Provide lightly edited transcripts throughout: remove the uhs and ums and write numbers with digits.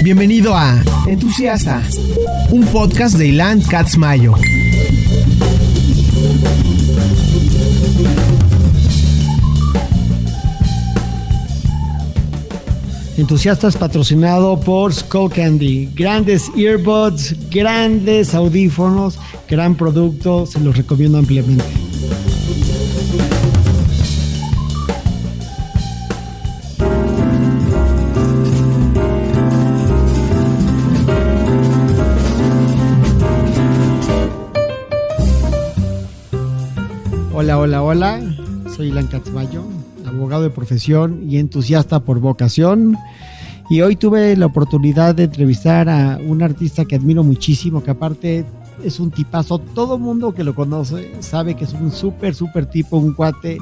Bienvenido a Entusiasta, un podcast de Ilan Katz Mayo. Entusiasta es patrocinado por Skullcandy. Grandes earbuds, grandes audífonos, gran producto, se los recomiendo ampliamente. Hola, soy Ilan Katz Mayo, abogado de profesión y entusiasta por vocación, y hoy tuve la oportunidad de entrevistar a un artista que admiro muchísimo, que aparte es un tipazo. Todo mundo que lo conoce sabe que es un súper tipo, un cuate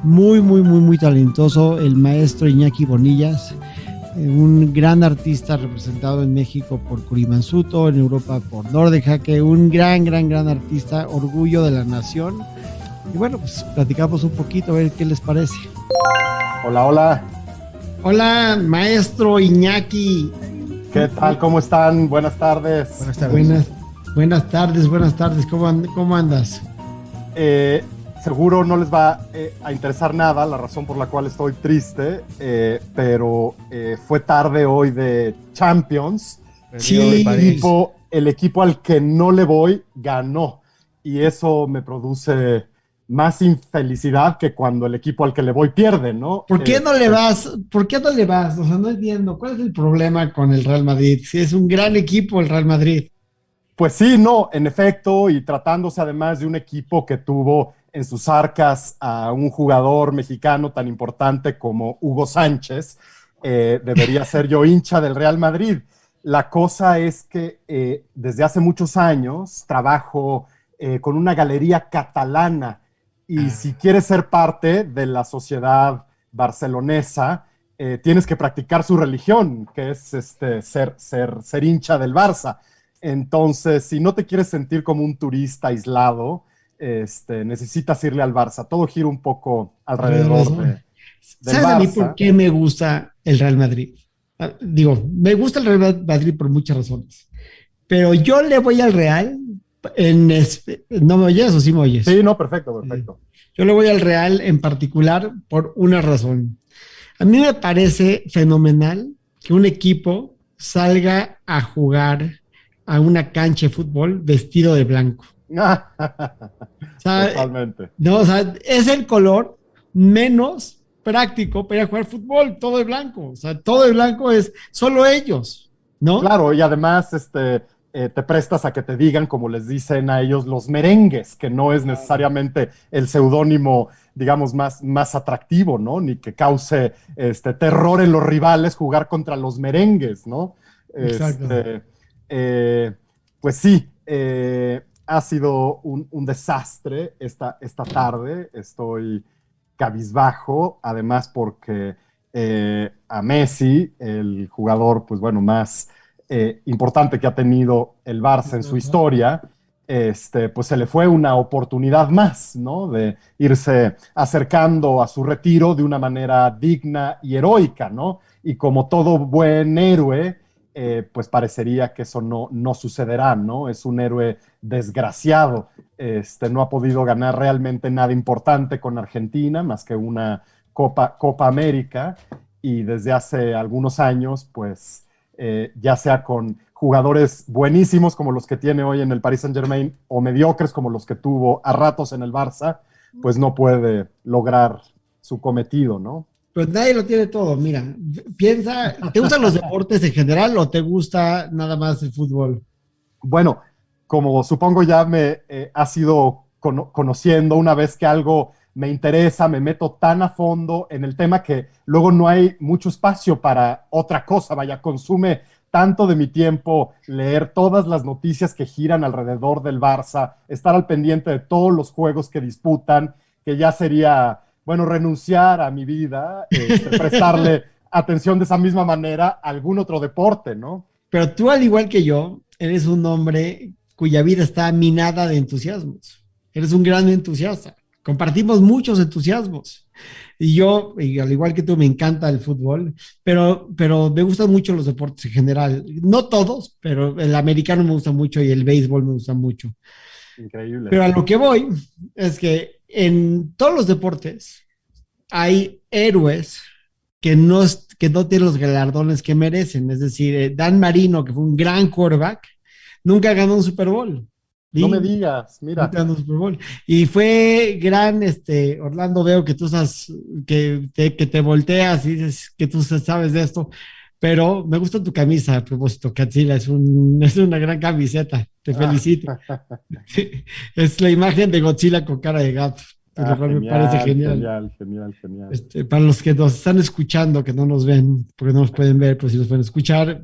muy talentoso, el maestro Iñaki Bonillas, un gran artista representado en México por Kurimansuto, en Europa por Nordejaque, un gran artista, orgullo de la nación. Y bueno, pues platicamos un poquito, a ver qué les parece. Hola. Hola, maestro Iñaki. ¿Qué tal? ¿Cómo están? Buenas tardes. Buenas tardes. ¿Cómo andas? Seguro no les va a interesar nada la razón por la cual estoy triste, pero fue tarde hoy de Champions. Sí. El equipo al que no le voy ganó, y eso me produce más infelicidad que cuando el equipo al que le voy pierde, ¿no? ¿Por qué no le vas? O sea, no entiendo. ¿Cuál es el problema con el Real Madrid? Si es un gran equipo el Real Madrid. Pues sí, no, en efecto, y tratándose además de un equipo que tuvo en sus arcas a un jugador mexicano tan importante como Hugo Sánchez, debería ser yo hincha del Real Madrid. La cosa es que desde hace muchos años trabajo con una galería catalana, y si quieres ser parte de la sociedad barcelonesa, tienes que practicar su religión, que es ser hincha del Barça. Entonces, si no te quieres sentir como un turista aislado, necesitas irle al Barça. Todo gira un poco alrededor del ¿Sabes Barça. a mí por qué me gusta el Real Madrid? Me gusta el Real Madrid por muchas razones, pero yo le voy al Real. ¿No me oyes o sí me oyes? Sí, no, perfecto. Yo le voy al Real en particular por una razón. A mí me parece fenomenal que un equipo salga a jugar a una cancha de fútbol vestido de blanco. O sea, totalmente. No, o sea, es el color menos práctico para ir a jugar fútbol, todo de blanco. O sea, todo de blanco es solo ellos, ¿no? Claro, y además te prestas a que te digan, como les dicen a ellos, los merengues, que no es necesariamente el seudónimo, digamos, más atractivo, ¿no? Ni que cause terror en los rivales jugar contra los merengues, ¿no? Exacto. Pues sí, ha sido un desastre esta tarde. Estoy cabizbajo, además porque a Messi, el jugador, pues bueno, más importante que ha tenido el Barça en su historia, pues se le fue una oportunidad más, ¿no? De irse acercando a su retiro de una manera digna y heroica, ¿no? Y como todo buen héroe, pues parecería que eso no sucederá, ¿no? Es un héroe desgraciado. No ha podido ganar realmente nada importante con Argentina, más que una Copa América, y desde hace algunos años, pues ya sea con jugadores buenísimos como los que tiene hoy en el Paris Saint-Germain, o mediocres como los que tuvo a ratos en el Barça, pues no puede lograr su cometido, ¿no? Pues nadie lo tiene todo. Mira, piensa, ¿te gustan los deportes en general o te gusta nada más el fútbol? Bueno, como supongo ya me has ido conociendo, una vez que algo me interesa, me meto tan a fondo en el tema que luego no hay mucho espacio para otra cosa. Vaya, consume tanto de mi tiempo leer todas las noticias que giran alrededor del Barça, estar al pendiente de todos los juegos que disputan, que ya sería, bueno, renunciar a mi vida, prestarle atención de esa misma manera a algún otro deporte, ¿no? Pero tú, al igual que yo, eres un hombre cuya vida está minada de entusiasmos. Eres un gran entusiasta. compartimos muchos entusiasmos. Y al igual que tú, me encanta el fútbol, pero me gustan mucho los deportes en general. No todos, pero el americano me gusta mucho y el béisbol me gusta mucho. Increíble. Pero a lo que voy es que en todos los deportes hay héroes que no tienen los galardones que merecen. Es decir, Dan Marino, que fue un gran quarterback, nunca ganó un Super Bowl. ¿Sí? No me digas, mira. Nunca ganó un Super Bowl. Y fue gran, Orlando, veo que tú estás, que te volteas y dices que tú sabes de esto, pero me gusta tu camisa, a propósito, Catzila, es una gran camiseta, te felicito. Es la imagen de Godzilla con cara de gato. Lo cual me parece genial. Genial. Para los que nos están escuchando, que no nos ven, porque no nos pueden ver, pero si nos pueden escuchar,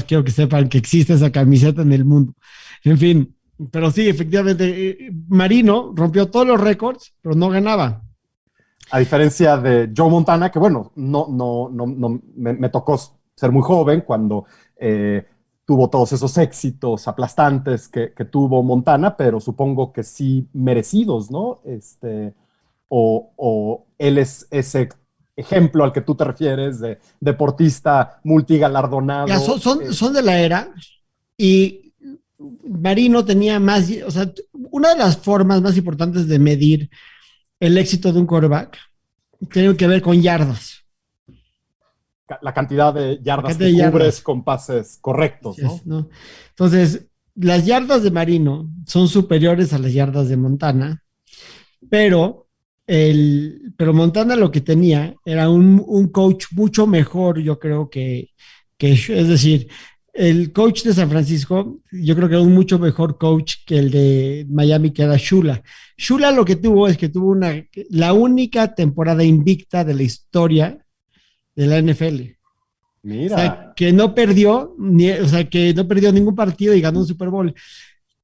quiero que sepan que existe esa camiseta en el mundo. En fin, pero sí, efectivamente, Marino rompió todos los récords, pero no ganaba. A diferencia de Joe Montana, que bueno, me tocó ser muy joven cuando tuvo todos esos éxitos aplastantes que tuvo Montana, pero supongo que sí merecidos, ¿no? O él es ese ejemplo al que tú te refieres de deportista multigalardonado. Ya, son de la era, y Marino tenía más, o sea, una de las formas más importantes de medir el éxito de un quarterback tiene que ver con yardas. La cantidad de yardas que cubres con pases correctos, ¿no? ¿no? Entonces, las yardas de Marino son superiores a las yardas de Montana, pero Montana lo que tenía era un coach mucho mejor, yo creo es decir, el coach de San Francisco, yo creo que era un mucho mejor coach que el de Miami, que era Shula. Shula lo que tuvo es que tuvo la única temporada invicta de la historia de la NFL. Mira. O sea, que no perdió ningún partido y ganó un Super Bowl.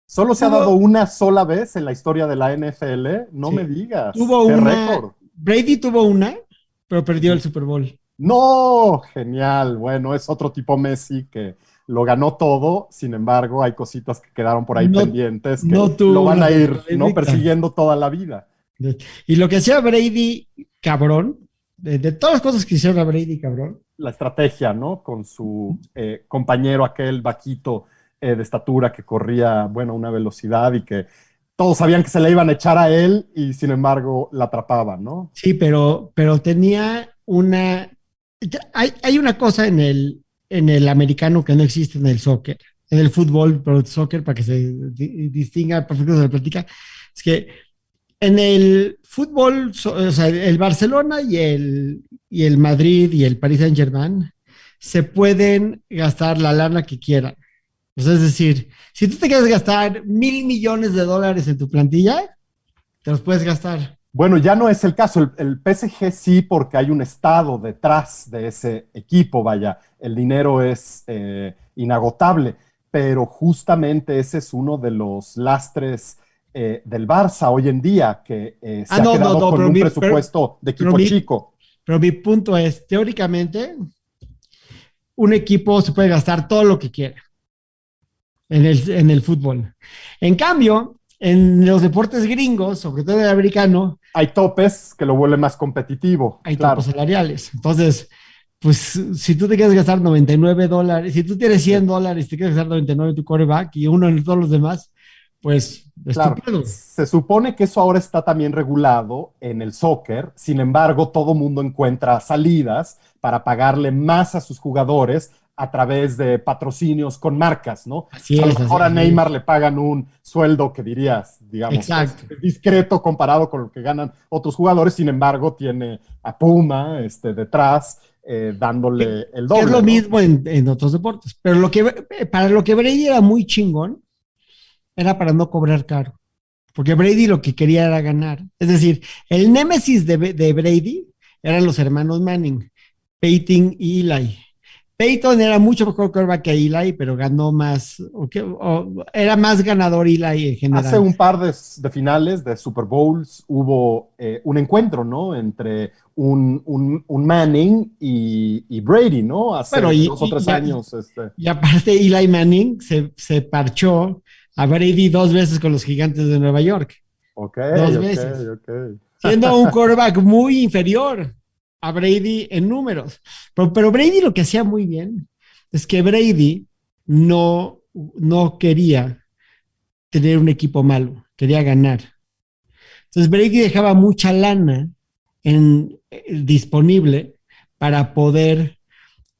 Solo se ha dado una sola vez en la historia de la NFL, no me digas. Tuvo récord. Brady tuvo una, pero perdió el Super Bowl. No, genial. Bueno, es otro tipo Messi que lo ganó todo, sin embargo, hay cositas que quedaron por ahí pendientes que lo van a ir persiguiendo toda la vida. Y lo que hacía Brady, cabrón, de todas las cosas que hicieron a Brady, cabrón. La estrategia, ¿no? Con su compañero, aquel vaquito de estatura que corría, bueno, una velocidad y que todos sabían que se le iban a echar a él y sin embargo la atrapaban, ¿no? Sí, pero tenía una... Hay una cosa en el americano que no existe en el soccer, en el fútbol, pero el soccer, para que se distinga perfecto de la práctica, es que en el fútbol, o sea, el Barcelona y el Madrid y el Paris Saint-Germain se pueden gastar la lana que quieran. O sea, es decir, si tú te quieres gastar $1,000 millones en tu plantilla, te los puedes gastar. Bueno, ya no es el caso. El PSG sí, porque hay un estado detrás de ese equipo, vaya. El dinero es inagotable, pero justamente ese es uno de los lastres del Barça hoy en día, que se ha quedado con un presupuesto de equipo chico. Pero mi punto es, teóricamente, un equipo se puede gastar todo lo que quiera en el fútbol. En cambio, en los deportes gringos, sobre todo en el americano, hay topes que lo vuelven más competitivo. Hay topes salariales. Entonces, pues si tú te quieres gastar $99, si tú tienes $100 y te quieres gastar 99 en tu quarterback y uno en todos los demás, pues claro, se supone que eso ahora está también regulado en el soccer. Sin embargo, todo mundo encuentra salidas para pagarle más a sus jugadores a través de patrocinios con marcas, ¿no? A lo mejor a Neymar le pagan un sueldo que dirías, digamos, es discreto comparado con lo que ganan otros jugadores. Sin embargo, tiene a Puma detrás dándole el doble. Es lo mismo en otros deportes. Pero para lo que Brady era muy chingón, era para no cobrar caro. Porque Brady lo que quería era ganar. Es decir, el némesis de Brady eran los hermanos Manning, Peyton y Eli. Peyton era mucho mejor quarterback que Eli, pero ganó más, era más ganador Eli en general. Hace un par de finales de Super Bowls hubo un encuentro, ¿no? Entre un Manning y Brady, ¿no? Hace 2 o 3 años. Y aparte Eli Manning se parchó a Brady 2 veces con los Gigantes de Nueva York. Ok, 2 veces, ok. siendo un quarterback muy inferior a Brady en números. Pero Brady lo que hacía muy bien es que Brady no quería tener un equipo malo, quería ganar. Entonces Brady dejaba mucha lana disponible para poder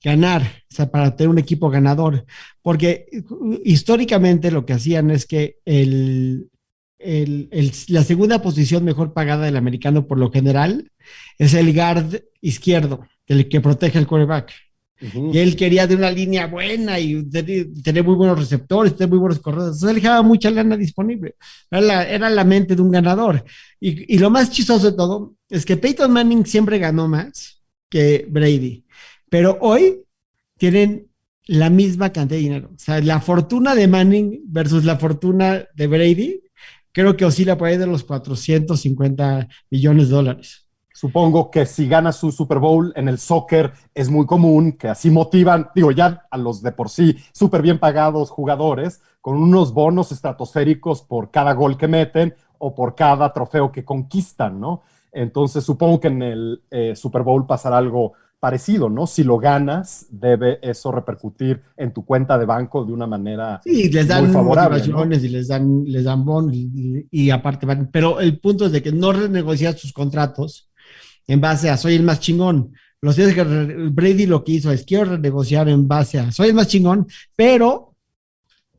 ganar, o sea, para tener un equipo ganador. Porque históricamente lo que hacían es que la segunda posición mejor pagada del americano por lo general es el guard izquierdo, el que protege el quarterback. Y Ujú. él quería de una línea buena y tener muy buenos receptores, tener muy buenos corredores. Entonces él dejaba mucha lana disponible. Era la mente de un ganador. Y lo más chistoso de todo es que Peyton Manning siempre ganó más que Brady. Pero hoy tienen la misma cantidad de dinero. O sea, la fortuna de Manning versus la fortuna de Brady, creo que oscila por ahí de los 450 millones de dólares. Supongo que si ganas un Super Bowl en el soccer es muy común que así motivan, digo, ya a los de por sí súper bien pagados jugadores con unos bonos estratosféricos por cada gol que meten o por cada trofeo que conquistan, ¿no? Entonces supongo que en el Super Bowl pasará algo parecido, ¿no? Si lo ganas, debe eso repercutir en tu cuenta de banco de una manera Sí, les muy dan favorable, ¿no? motivaciones y les dan bonos y aparte van. Pero el punto es de que no renegocias tus contratos en base a soy el más chingón. Los días que Brady lo que hizo es quiero renegociar en base a soy el más chingón, pero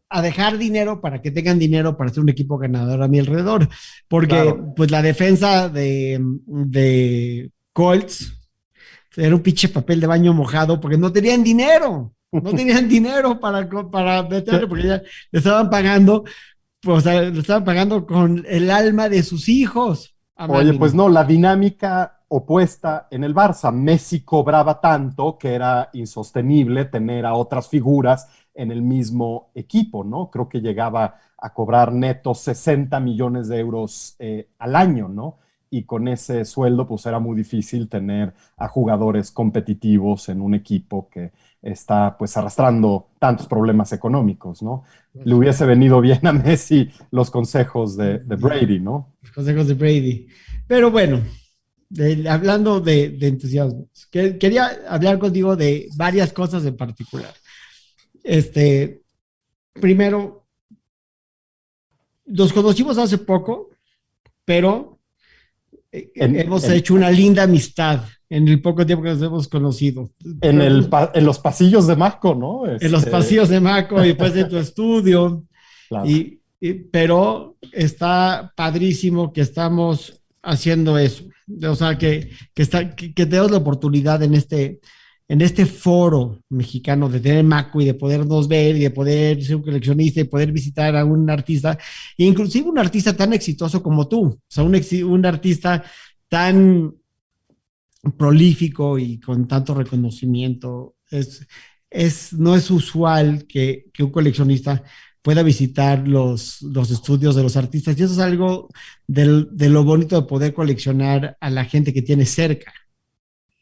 a dejar dinero para que tengan dinero para hacer un equipo ganador a mi alrededor. Porque Claro. pues la defensa de Colts era un pinche papel de baño mojado porque no tenían dinero. No tenían dinero para meterle porque ya le estaban pagando, o sea, le estaban pagando con el alma de sus hijos a Oye, pues Manning. no, la dinámica opuesta en el Barça. Messi cobraba tanto que era insostenible tener a otras figuras en el mismo equipo, ¿no? Creo que llegaba a cobrar neto 60 millones de euros al año, ¿no? Y con ese sueldo, pues era muy difícil tener a jugadores competitivos en un equipo que está, pues, arrastrando tantos problemas económicos, ¿no? Le hubiese venido bien a Messi los consejos de Brady, ¿no? Los consejos de Brady. Pero bueno, hablando de entusiasmo, quería hablar contigo de varias cosas en particular. Este, primero, nos conocimos hace poco, pero En, hemos en, hecho una linda amistad en el poco tiempo que nos hemos conocido. en los pasillos de Marco, ¿no? En los pasillos de Maco y después de tu estudio. Claro, Pero está padrísimo que estamos haciendo eso. O sea, que tenemos la oportunidad en este foro mexicano de tener Maco y de podernos ver y de poder ser un coleccionista y poder visitar a un artista, inclusive un artista tan exitoso como tú, o sea, un artista tan prolífico y con tanto reconocimiento. No es usual que un coleccionista pueda visitar los estudios de los artistas y eso es algo de lo bonito de poder coleccionar a la gente que tiene cerca.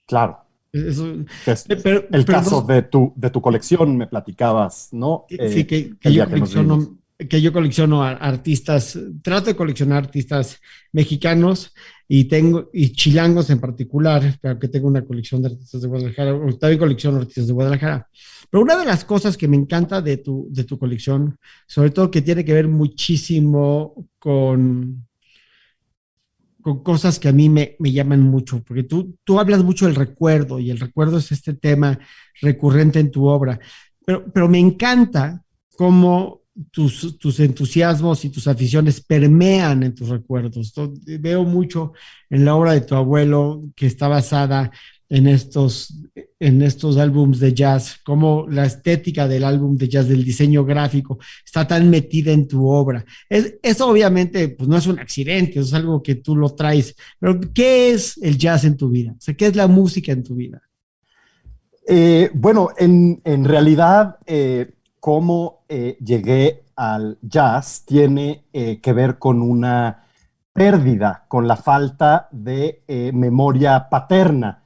claro. Eso, Es el pero caso de tu colección, me platicabas, ¿no? sí, que El yo día que nos vimos. colecciono artistas, trato de coleccionar artistas mexicanos y chilangos en particular, pero que tengo una colección de artistas de Guadalajara, o también colecciono artistas de Guadalajara. Pero una de las cosas que me encanta de tu colección, sobre todo que tiene que ver muchísimo con cosas que a mí me llaman mucho, porque tú hablas mucho del recuerdo y el recuerdo es este tema recurrente en tu obra, pero me encanta cómo tus entusiasmos y tus aficiones permean en tus recuerdos. Veo mucho en la obra de tu abuelo que está basada en estos álbums de jazz, como la estética del álbum de jazz, del diseño gráfico, está tan metida en tu obra. Eso obviamente pues no es un accidente, es algo que tú lo traes. Pero ¿qué es el jazz en tu vida? O sea, ¿qué es la música en tu vida? Bueno, en realidad, cómo llegué al jazz tiene que ver con una pérdida, con la falta de memoria paterna.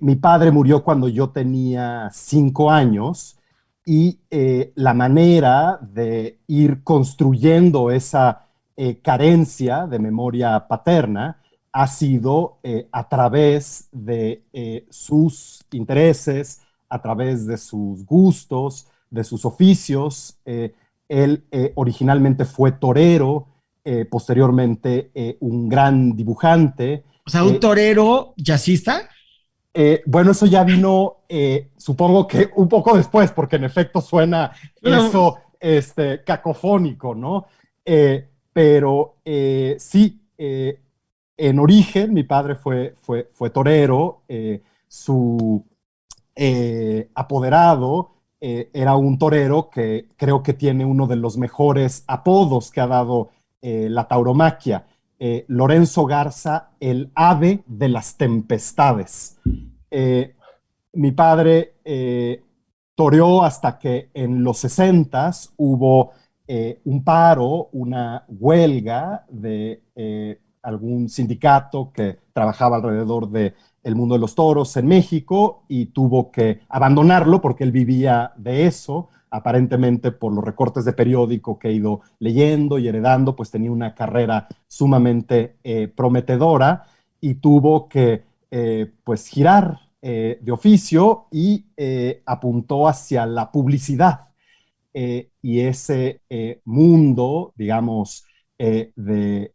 Mi padre murió cuando yo tenía 5 años y la manera de ir construyendo esa carencia de memoria paterna ha sido a través de sus intereses, a través de sus gustos, de sus oficios. Él originalmente fue torero, posteriormente un gran dibujante. O sea, un torero jazzista. Bueno, eso ya vino, supongo que un poco después, porque en efecto suena No, eso cacofónico, ¿no? Pero sí, en origen mi padre fue torero, su apoderado era un torero que creo que tiene uno de los mejores apodos que ha dado la tauromaquia. Lorenzo Garza, el ave de las tempestades. Eh, Mi padre toreó hasta que en los 60 hubo un paro, una huelga de algún sindicato que trabajaba alrededor de el mundo de los toros en México y tuvo que abandonarlo porque él vivía de eso, aparentemente por los recortes de periódico que he ido leyendo y heredando, pues tenía una carrera sumamente prometedora y tuvo que pues girar de oficio y apuntó hacia la publicidad y ese mundo, digamos, de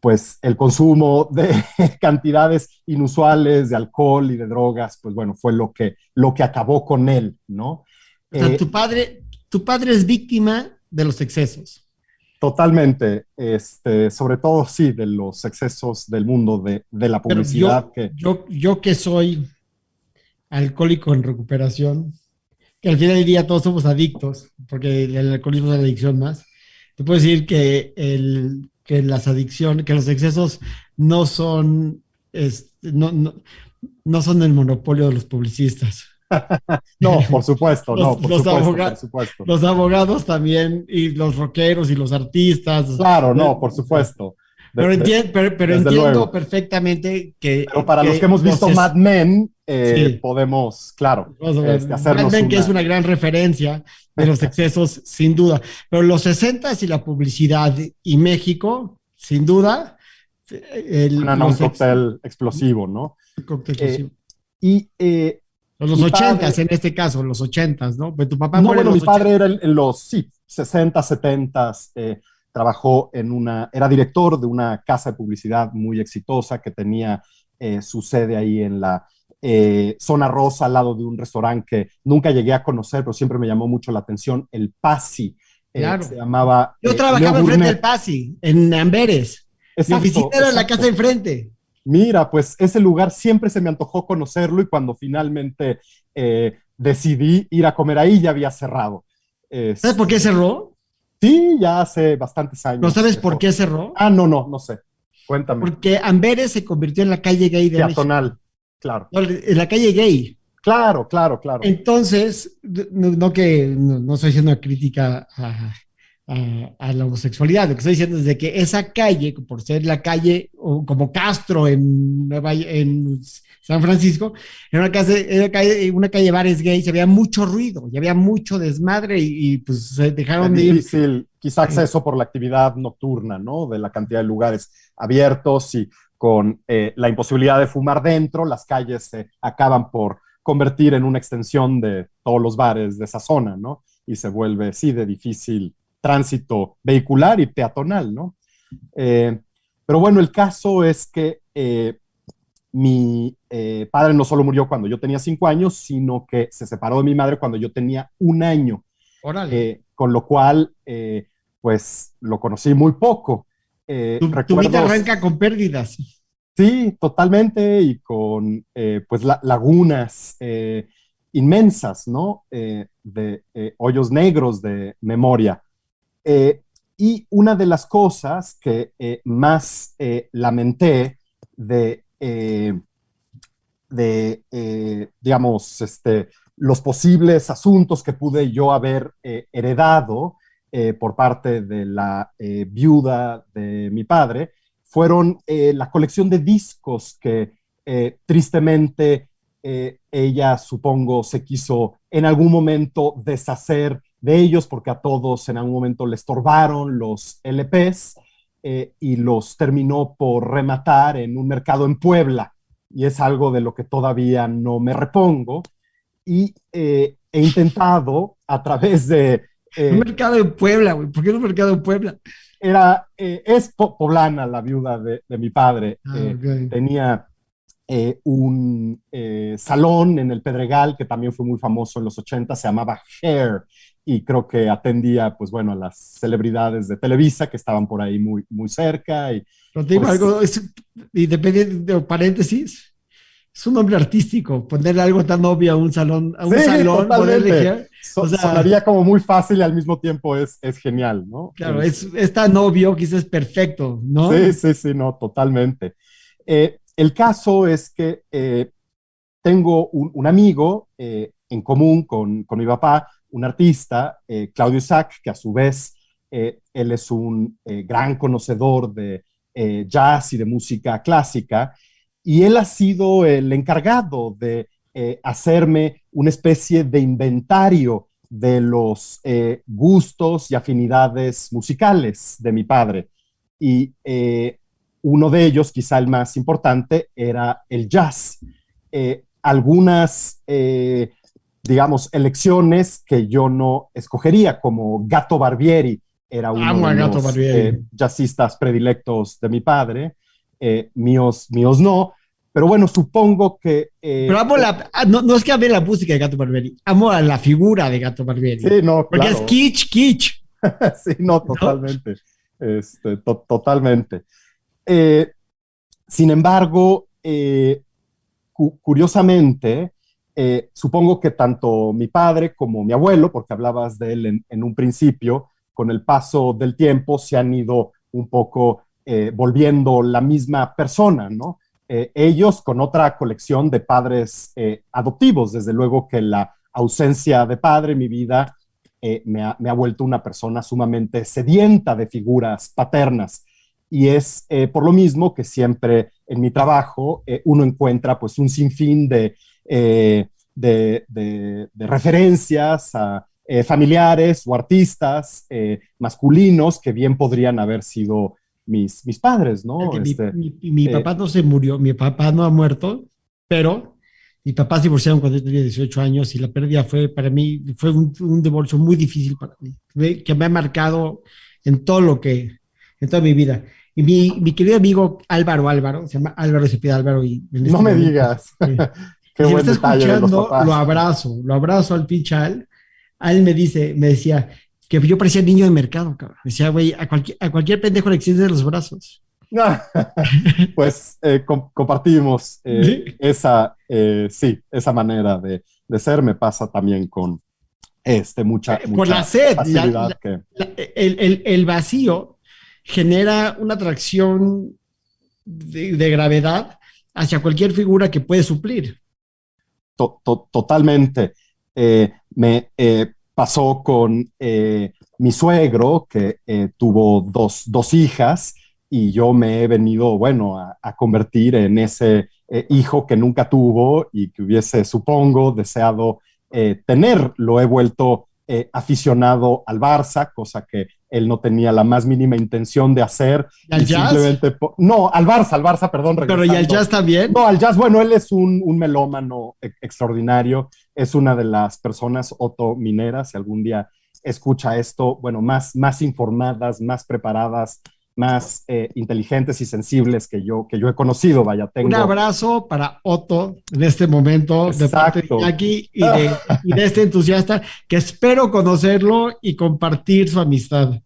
pues el consumo de cantidades inusuales de alcohol y de drogas, pues bueno, fue lo que acabó con él, ¿no? o sea, Eh, tu padre es víctima de los excesos. Totalmente, sobre todo sí, de los excesos del mundo de la Pero publicidad que... yo que soy alcohólico en recuperación, que al final del día todos somos adictos, porque el alcoholismo es la adicción más. Te puedo decir que, que las adicciones, que los excesos no son, no son el monopolio de los publicistas. No, por supuesto, no, Los, por los, supuesto, por aboga- supuesto. los abogados también, y los rockeros y los artistas. Claro, no, por supuesto. Pero Desde entiendo luego. perfectamente Pero para los que hemos visto Mad Men, sí, podemos, claro, vamos a ver. Mad hacernos Men, que es una... una gran referencia de los excesos, sin duda. Pero los 60 y la publicidad y México, sin duda, Suenan a un cóctel explosivo, ¿no? explosivo. Y Los mi 80 padre, en este caso, los 80, ¿no? Pues tu papá no, muere en bueno, mi los padre 80. era en los, sí, 60, 70, trabajó era director de una casa de publicidad muy exitosa que tenía su sede ahí en la zona rosa, al lado de un restaurante que nunca llegué a conocer, pero siempre me llamó mucho la atención, el Pasi, se Claro. llamaba Yo Leo trabajaba enfrente del Burnett. Pasi, en Amberes. Mi oficina Exacto, era en la casa de exacto. enfrente. Mira, pues ese lugar siempre se me antojó conocerlo y cuando finalmente decidí ir a comer ahí ya había cerrado. ¿Sabes por qué Este, cerró? sí, ya hace bastantes ¿No años sabes por dejó. qué cerró? Ah, no, no, no sé. Cuéntame. Porque Amberes se convirtió en la calle gay de México. Peatonal, claro. No, en la calle gay. Claro, claro, claro. Entonces, no estoy haciendo una crítica a la homosexualidad, lo que estoy diciendo es de que esa calle, por ser la calle como Castro en San Francisco, era una calle de bares gays, había mucho ruido y había mucho desmadre pues se Es dejaron de ir. difícil, quizá acceso por la actividad nocturna, ¿no? De la cantidad de lugares abiertos y con la imposibilidad de fumar dentro, las calles se acaban por convertir en una extensión de todos los bares de esa zona, ¿no? Y se vuelve, sí, de difícil tránsito vehicular y peatonal, ¿no? Eh, pero bueno, el caso es que mi padre no solo murió cuando yo tenía 5 años, sino que se separó de mi madre cuando yo tenía 1 año, Órale. con lo cual, pues lo conocí muy poco. Tu vida Recuerdos, arranca con pérdidas. sí, totalmente, y con pues lagunas inmensas, ¿no? De hoyos negros de memoria. Eh, y una de las cosas que más lamenté digamos, los posibles asuntos que pude yo haber heredado por parte de la viuda de mi padre, fueron la colección de discos que tristemente ella, supongo, se quiso en algún momento deshacer de ellos, porque a todos en algún momento les estorbaron los LPs y los terminó por rematar en un mercado en Puebla. Y es algo de lo que todavía no me repongo. Y he intentado a través de... Un mercado en Puebla, güey. ¿Por qué un mercado en Puebla? Es poblana la viuda de mi padre. Okay. Tenía un salón en el Pedregal que también fue muy famoso en los 80, se llamaba Hair, y creo que atendía, pues bueno, a las celebridades de Televisa que estaban por ahí muy, muy cerca. Y, Pero te digo pues, algo, independiente de paréntesis, es un nombre artístico, ponerle algo tan obvio a un sí, salón, ponerle totalmente. hair, o sea, Sonaría como muy fácil y al mismo tiempo es genial, ¿no? claro, es tan obvio que es perfecto, ¿no? Sí, sí, sí, no, totalmente. El caso es que tengo un amigo en común con mi papá, un artista, Claudio Isaac, que a su vez él es un gran conocedor de jazz y de música clásica, y él ha sido el encargado de hacerme una especie de inventario de los gustos y afinidades musicales de mi padre. Y uno de ellos, quizá el más importante, era el jazz. Algunas, digamos, elecciones que yo no escogería, como Gato Barbieri, era uno Amo de a Gato los Barbieri. jazzistas predilectos de mi padre, míos no, pero bueno, supongo que... Pero amo no, no es que ame la música de Gato Barbieri, amo a la figura de Gato Barbieri, sí, no, porque es claro, kitsch, sí, no, ¿no? totalmente, totalmente. Eh, Sin embargo, curiosamente, supongo que tanto mi padre como mi abuelo, porque hablabas de él en un principio, con el paso del tiempo se han ido un poco volviendo la misma persona, ¿no? Ellos con otra colección de padres adoptivos, desde luego que la ausencia de padre en mi vida me ha vuelto una persona sumamente sedienta de figuras paternas. Y es por lo mismo que siempre en mi trabajo uno encuentra pues un sinfín de referencias a familiares o artistas masculinos que bien podrían haber sido mis padres, ¿no? Que mi Eh, papá no se murió, mi papá no ha muerto, pero mi papá se divorciaron cuando yo tenía 18 años y la pérdida fue para mí, fue un divorcio muy difícil para mí, que me ha marcado en todo lo que, en toda mi vida. Y mi querido amigo Álvaro, se llama Álvaro Cepeda Álvaro, y en no este me momento, digas, y qué si me buen está detalle de los escuchando, papás. lo abrazo al pinche a él me decía que yo parecía niño de mercado, cabrón. Me decía, güey, a cualquier pendejo le extienden los brazos. Pues compartimos Sí. sí, esa manera de ser. Me pasa también con Por la mucha sed, facilidad que el vacío genera una atracción de gravedad hacia cualquier figura que puede suplir. totalmente me pasó con mi suegro, que tuvo dos hijas, y yo me he venido, bueno, a convertir en ese hijo que nunca tuvo y que hubiese, supongo, deseado tener. Lo he vuelto aficionado al Barça, cosa que él no tenía la más mínima intención de hacer, ¿Al y jazz? simplemente, no, al Barça, perdón, Pero ¿y al regresando. jazz también? No, al jazz, bueno, él es un melómano extraordinario, es una de las personas otomineras, si algún día escucha esto, bueno, más informadas, más preparadas, más inteligentes y sensibles que yo he conocido, vaya, Un tengo. abrazo para Otto en este momento de parte de Exacto. Jackie y de este entusiasta que espero conocerlo y compartir su amistad.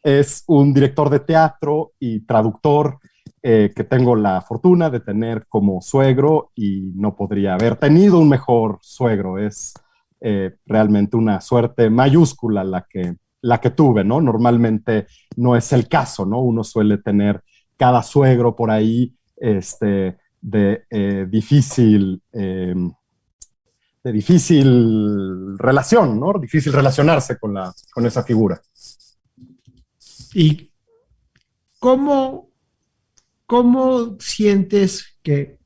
Es un director de teatro y traductor que tengo la fortuna de tener como suegro, y no podría haber tenido un mejor suegro. Es realmente una suerte mayúscula la que tuve, ¿no? Normalmente no es el caso, ¿no? Uno suele tener cada suegro por ahí de difícil relación, ¿no? Difícil relacionarse con esa figura. ¿Y cómo, cómo sientes que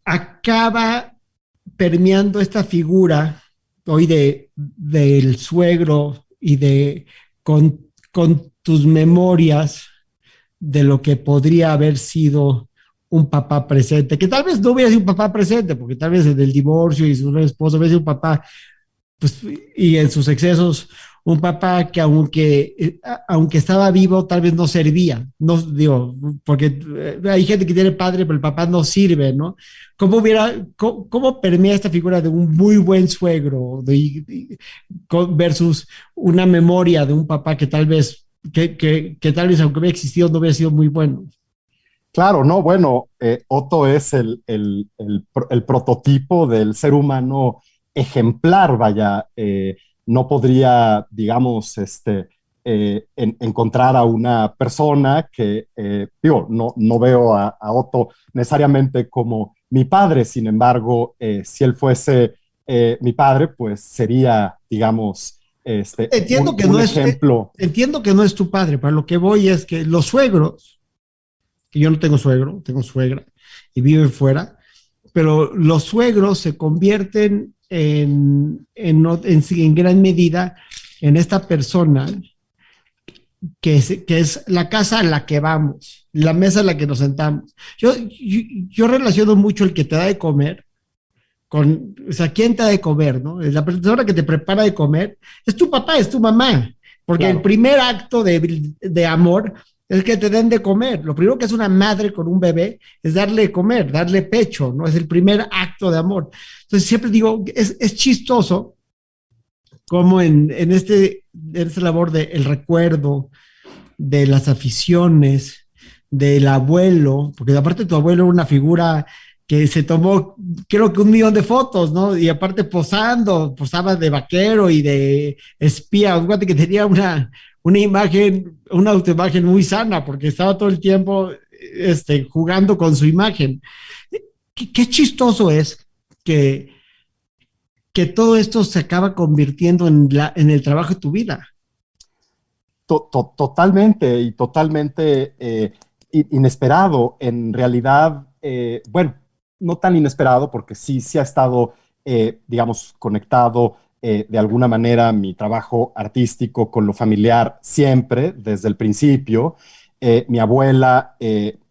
acaba permeando esta figura hoy del suegro y con tus memorias de lo que podría haber sido un papá presente, que tal vez no hubiera sido un papá presente, porque tal vez en el divorcio y su esposo hubiera sido un papá, pues, y en sus excesos, un papá que aunque estaba vivo, tal vez no servía, no digo, porque hay gente que tiene padre, pero el papá no sirve, ¿no? ¿Cómo permea esta figura de un muy buen suegro versus una memoria de un papá que tal vez, que tal vez aunque hubiera existido, no hubiera sido muy bueno? Claro, no, bueno, Otto es el prototipo del ser humano ejemplar, vaya, no podría, digamos, encontrar a una persona que, digo, no veo a Otto necesariamente como mi padre, sin embargo, si él fuese mi padre, pues sería, digamos, Entiendo que un no es, ejemplo. entiendo que no es tu padre, pero lo que voy es que los suegros, que yo no tengo suegro, tengo suegra y viven fuera, pero los suegros se convierten en gran medida en esta persona que es la casa a la que vamos, la mesa a la que nos sentamos. Yo relaciono mucho el que te da de comer o sea, ¿quién te da de comer, no? La persona que te prepara de comer es tu papá, es tu mamá, porque el Claro. primer acto de amor es que te den de comer. Lo primero que hace una madre con un bebé es darle de comer, darle pecho, ¿no? Es el primer acto de amor. Entonces siempre digo, es chistoso como en esta labor del recuerdo, de las aficiones, del abuelo, porque aparte tu abuelo era una figura que se tomó, creo que 1 millón de fotos, ¿no? Y aparte posaba de vaquero y de espía, fíjate que tenía una imagen, una autoimagen muy sana, porque estaba todo el tiempo jugando con su imagen. Qué chistoso es que, que todo esto se acaba convirtiendo en el trabajo de tu vida. Totalmente y totalmente inesperado. En realidad, bueno, no tan inesperado porque sí ha estado, digamos, conectado de alguna manera mi trabajo artístico con lo familiar siempre, desde el principio. Mi abuela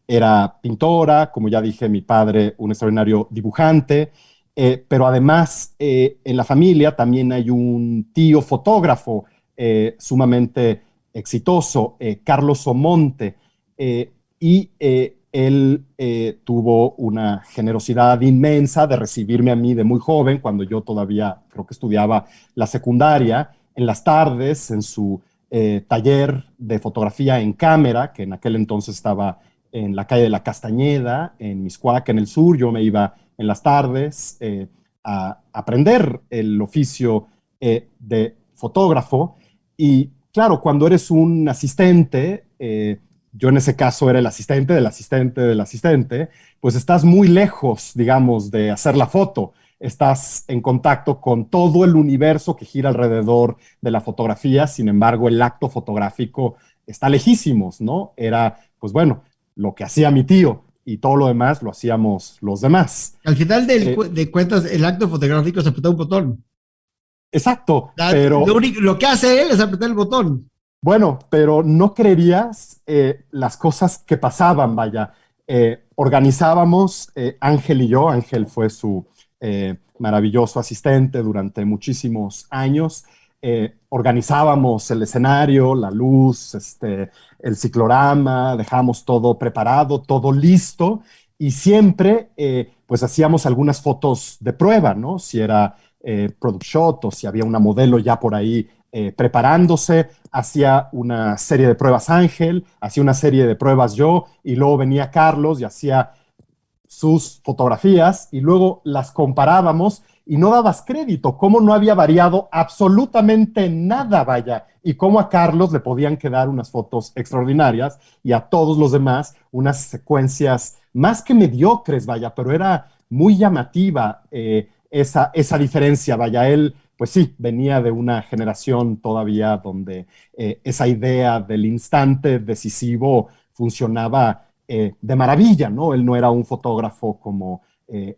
era pintora, como ya dije, mi padre un extraordinario dibujante. Pero además en la familia también hay un tío fotógrafo sumamente exitoso, Carlos Omonte, él tuvo una generosidad inmensa de recibirme a mí de muy joven, cuando yo todavía creo que estudiaba la secundaria, en las tardes, en su taller de fotografía en cámara, que en aquel entonces estaba en la calle de la Castañeda, en Mixcoac, en el sur. Yo me iba en las tardes a aprender el oficio de fotógrafo. Y claro, cuando eres un asistente, yo en ese caso era el asistente del asistente del asistente, pues estás muy lejos, digamos, de hacer la foto. Estás en contacto con todo el universo que gira alrededor de la fotografía. Sin embargo, el acto fotográfico está lejísimos, ¿no? Era, pues bueno, lo que hacía mi tío y todo lo demás lo hacíamos los demás. Al final Eh, de cuentas, el acto fotográfico es apretar un botón. exacto, pero Lo que hace él es apretar el botón. bueno, pero no creerías las cosas que pasaban, vaya. Organizábamos, Ángel y yo, Ángel fue su maravilloso asistente durante muchísimos años. Organizábamos el escenario, la luz, el ciclorama, dejamos todo preparado, todo listo, y siempre pues hacíamos algunas fotos de prueba, ¿no? Si era product shot o si había una modelo ya por ahí preparándose. Hacía una serie de pruebas Ángel, hacía una serie de pruebas yo, y luego venía Carlos y hacía sus fotografías, y luego las comparábamos y no dabas crédito, cómo no había variado absolutamente nada, vaya, y cómo a Carlos le podían quedar unas fotos extraordinarias y a todos los demás unas secuencias más que mediocres, vaya, pero era muy llamativa esa diferencia, vaya. Él, pues sí, venía de una generación todavía donde esa idea del instante decisivo funcionaba de maravilla, ¿no? Él no era un fotógrafo como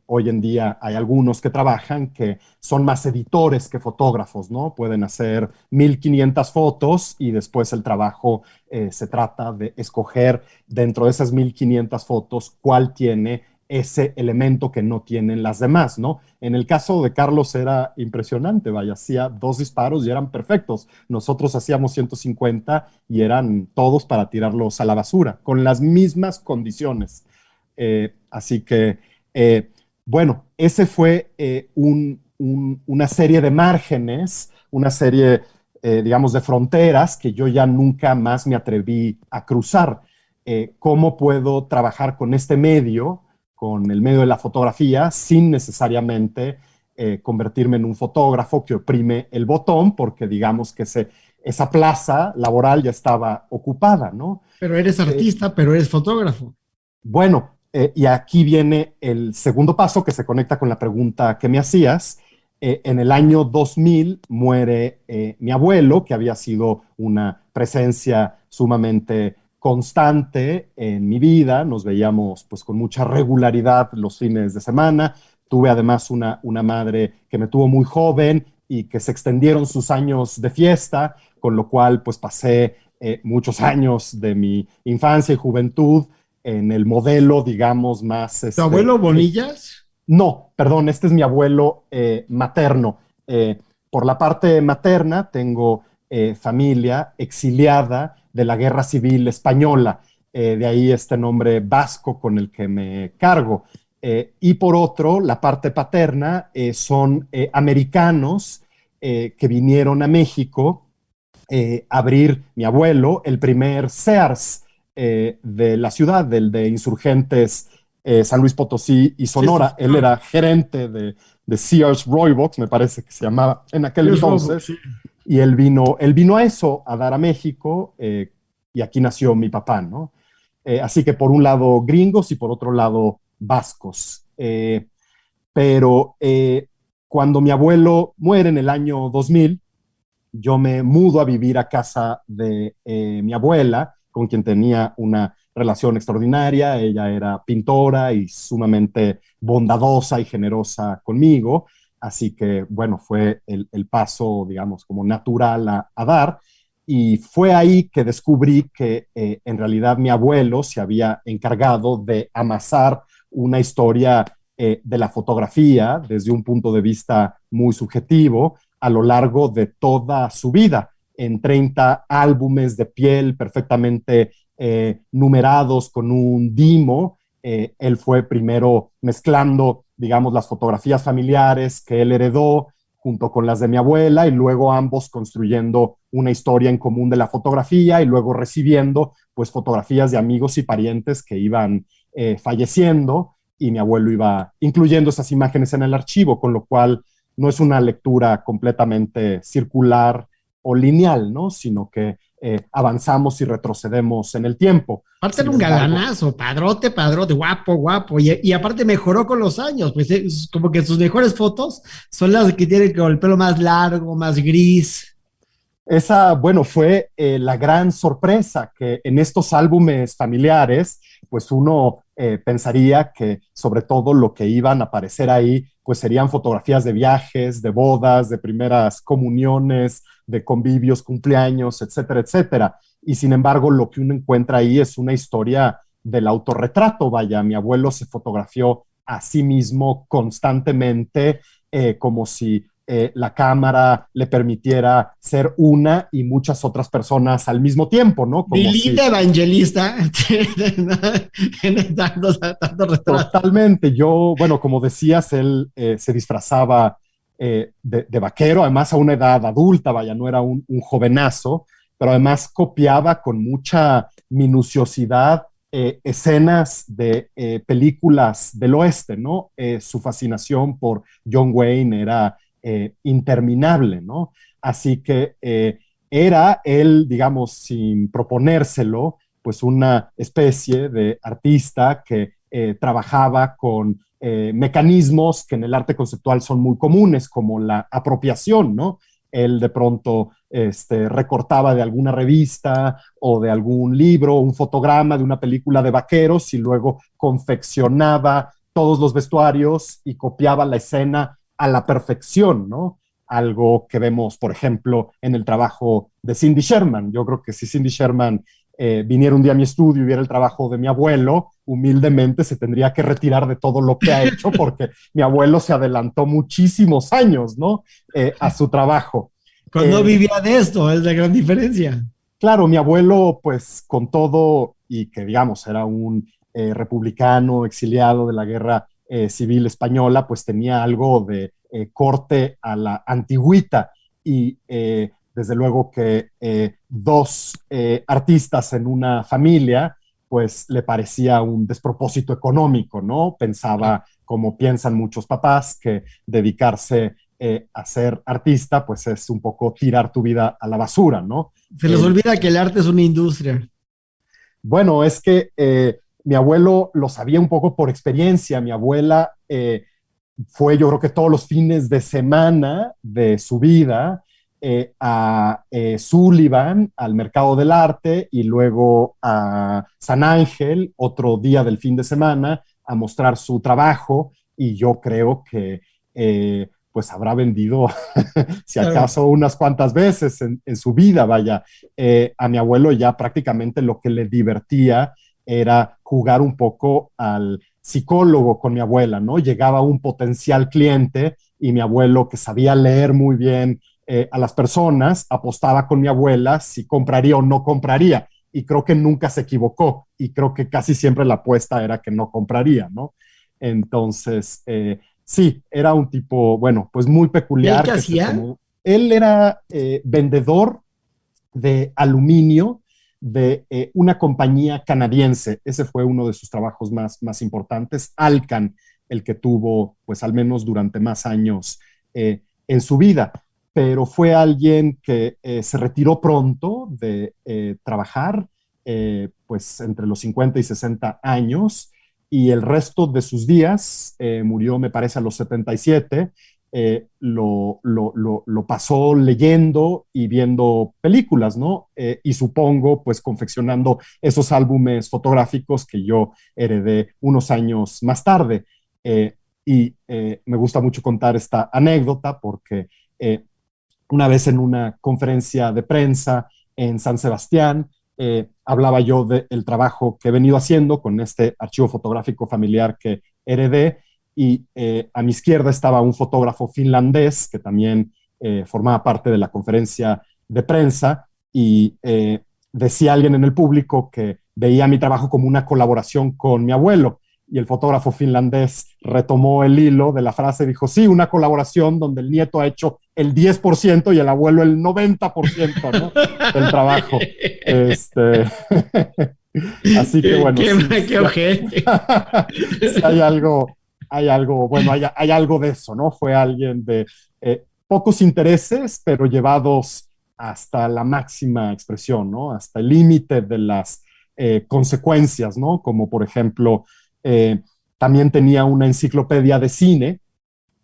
Hoy en día hay algunos que trabajan que son más editores que fotógrafos, ¿no? Pueden hacer 1500 fotos y después el trabajo se trata de escoger dentro de esas 1500 fotos cuál tiene ese elemento que no tienen las demás, ¿no? En el caso de Carlos era impresionante, vaya, hacía 2 disparos y eran perfectos. Nosotros hacíamos 150 y eran todos para tirarlos a la basura, con las mismas condiciones. Así que, bueno, ese fue una serie de márgenes, una serie, digamos, de fronteras que yo ya nunca más me atreví a cruzar. ¿Cómo puedo trabajar con este medio, con el medio de la fotografía, sin necesariamente convertirme en un fotógrafo que oprime el botón, porque digamos que esa plaza laboral ya estaba ocupada, ¿no? Pero eres artista, pero eres fotógrafo. Bueno, y aquí viene el segundo paso que se conecta con la pregunta que me hacías. En el año 2000 muere mi abuelo, que había sido una presencia sumamente constante en mi vida. Nos veíamos pues con mucha regularidad los fines de semana. Tuve además una madre que me tuvo muy joven y que se extendieron sus años de fiesta, con lo cual pues pasé muchos años de mi infancia y juventud en el modelo, digamos, más... ¿Tu abuelo Bonillas? No, perdón, este es mi abuelo materno. Por la parte materna tengo familia exiliada de la Guerra Civil Española, de ahí este nombre vasco con el que me cargo. Y por otro, la parte paterna son americanos que vinieron a México a abrir mi abuelo, el primer Sears de la ciudad, del de Insurgentes, San Luis Potosí y Sonora. Sí, sí, sí. Él era gerente de Sears Roebuck, me parece que se llamaba en aquel entonces, sí. Y él vino a eso, a dar a México, y aquí nació mi papá, ¿no? Así que por un lado gringos y por otro lado vascos. Pero cuando mi abuelo muere en el año 2000, yo me mudo a vivir a casa de mi abuela, con quien tenía una relación extraordinaria. Ella era pintora y sumamente bondadosa y generosa conmigo. Así que, bueno, fue el paso, digamos, como natural a dar. Y fue ahí que descubrí que en realidad mi abuelo se había encargado de amasar una historia de la fotografía desde un punto de vista muy subjetivo a lo largo de toda su vida, en 30 álbumes de piel perfectamente numerados con un dimo. Él fue primero mezclando, digamos, las fotografías familiares que él heredó junto con las de mi abuela, y luego ambos construyendo una historia en común de la fotografía, y luego recibiendo pues fotografías de amigos y parientes que iban falleciendo, y mi abuelo iba incluyendo esas imágenes en el archivo, con lo cual no es una lectura completamente circular o lineal, ¿no? Sino que avanzamos y retrocedemos en el tiempo. Aparte era un galanazo, padrote, guapo, guapo, y aparte mejoró con los años, pues es como que sus mejores fotos son las que tienen con el pelo más largo, más gris. Esa, bueno, fue la gran sorpresa, que en estos álbumes familiares, pues uno pensaría que sobre todo lo que iban a aparecer ahí, pues serían fotografías de viajes, de bodas, de primeras comuniones, de convivios, cumpleaños, etcétera, etcétera. Y sin embargo, lo que uno encuentra ahí es una historia del autorretrato. Vaya, mi abuelo se fotografió a sí mismo constantemente, como si la cámara le permitiera ser una y muchas otras personas al mismo tiempo, ¿no? Como Lilita si... evangelista. tanto totalmente. Yo, bueno, como decías, él se disfrazaba de vaquero, además a una edad adulta, vaya, no era un jovenazo, pero además copiaba con mucha minuciosidad escenas de películas del oeste, ¿no? Su fascinación por John Wayne era interminable, ¿no? Así que era él, digamos, sin proponérselo, pues una especie de artista que trabajaba con mecanismos que en el arte conceptual son muy comunes, como la apropiación, ¿no? Él de pronto recortaba de alguna revista o de algún libro un fotograma de una película de vaqueros y luego confeccionaba todos los vestuarios y copiaba la escena a la perfección, ¿no? Algo que vemos, por ejemplo, en el trabajo de Cindy Sherman. Yo creo que si Cindy Sherman viniera un día a mi estudio y viera el trabajo de mi abuelo, humildemente se tendría que retirar de todo lo que ha hecho porque mi abuelo se adelantó muchísimos años, ¿no? A su trabajo. Cuando vivía de esto, es la gran diferencia. Claro, mi abuelo, pues con todo, y que digamos era un republicano exiliado de la guerra civil española, pues tenía algo de corte a la antigüita y desde luego que dos artistas en una familia, pues le parecía un despropósito económico, ¿no? Pensaba, como piensan muchos papás, que dedicarse a ser artista, pues es un poco tirar tu vida a la basura, ¿no? Se les olvida que el arte es una industria. Bueno, es que mi abuelo lo sabía un poco por experiencia. Mi abuela fue, yo creo que todos los fines de semana de su vida a Sullivan, al Mercado del Arte, y luego a San Ángel, otro día del fin de semana, a mostrar su trabajo. Y yo creo que pues habrá vendido, si acaso, unas cuantas veces en su vida, vaya. A mi abuelo ya prácticamente lo que le divertía era jugar un poco al psicólogo con mi abuela, ¿no? Llegaba un potencial cliente y mi abuelo, que sabía leer muy bien a las personas, apostaba con mi abuela si compraría o no compraría. Y creo que nunca se equivocó. Y creo que casi siempre la apuesta era que no compraría, ¿no? Entonces, sí, era un tipo, bueno, pues muy peculiar. ¿Y él qué hacía? Él era vendedor de aluminio de una compañía canadiense. Ese fue uno de sus trabajos más importantes, Alcan, el que tuvo, pues al menos durante más años en su vida. Pero fue alguien que se retiró pronto de trabajar, pues entre los 50 y 60 años, y el resto de sus días, murió me parece a los 77, lo pasó leyendo y viendo películas, ¿no? Y supongo, pues, confeccionando esos álbumes fotográficos que yo heredé unos años más tarde. Me gusta mucho contar esta anécdota porque una vez en una conferencia de prensa en San Sebastián, hablaba yo del trabajo que he venido haciendo con este archivo fotográfico familiar que heredé, y a mi izquierda estaba un fotógrafo finlandés que también formaba parte de la conferencia de prensa, y decía alguien en el público que veía mi trabajo como una colaboración con mi abuelo, y el fotógrafo finlandés retomó el hilo de la frase y dijo, sí, una colaboración donde el nieto ha hecho el 10% y el abuelo el 90%, ¿no? Del trabajo. Así que bueno. Qué ojete. Sí, hay algo, bueno, hay algo de eso, ¿no? Fue alguien de pocos intereses, pero llevados hasta la máxima expresión, ¿no? Hasta el límite de las consecuencias, ¿no? Como por ejemplo, también tenía una enciclopedia de cine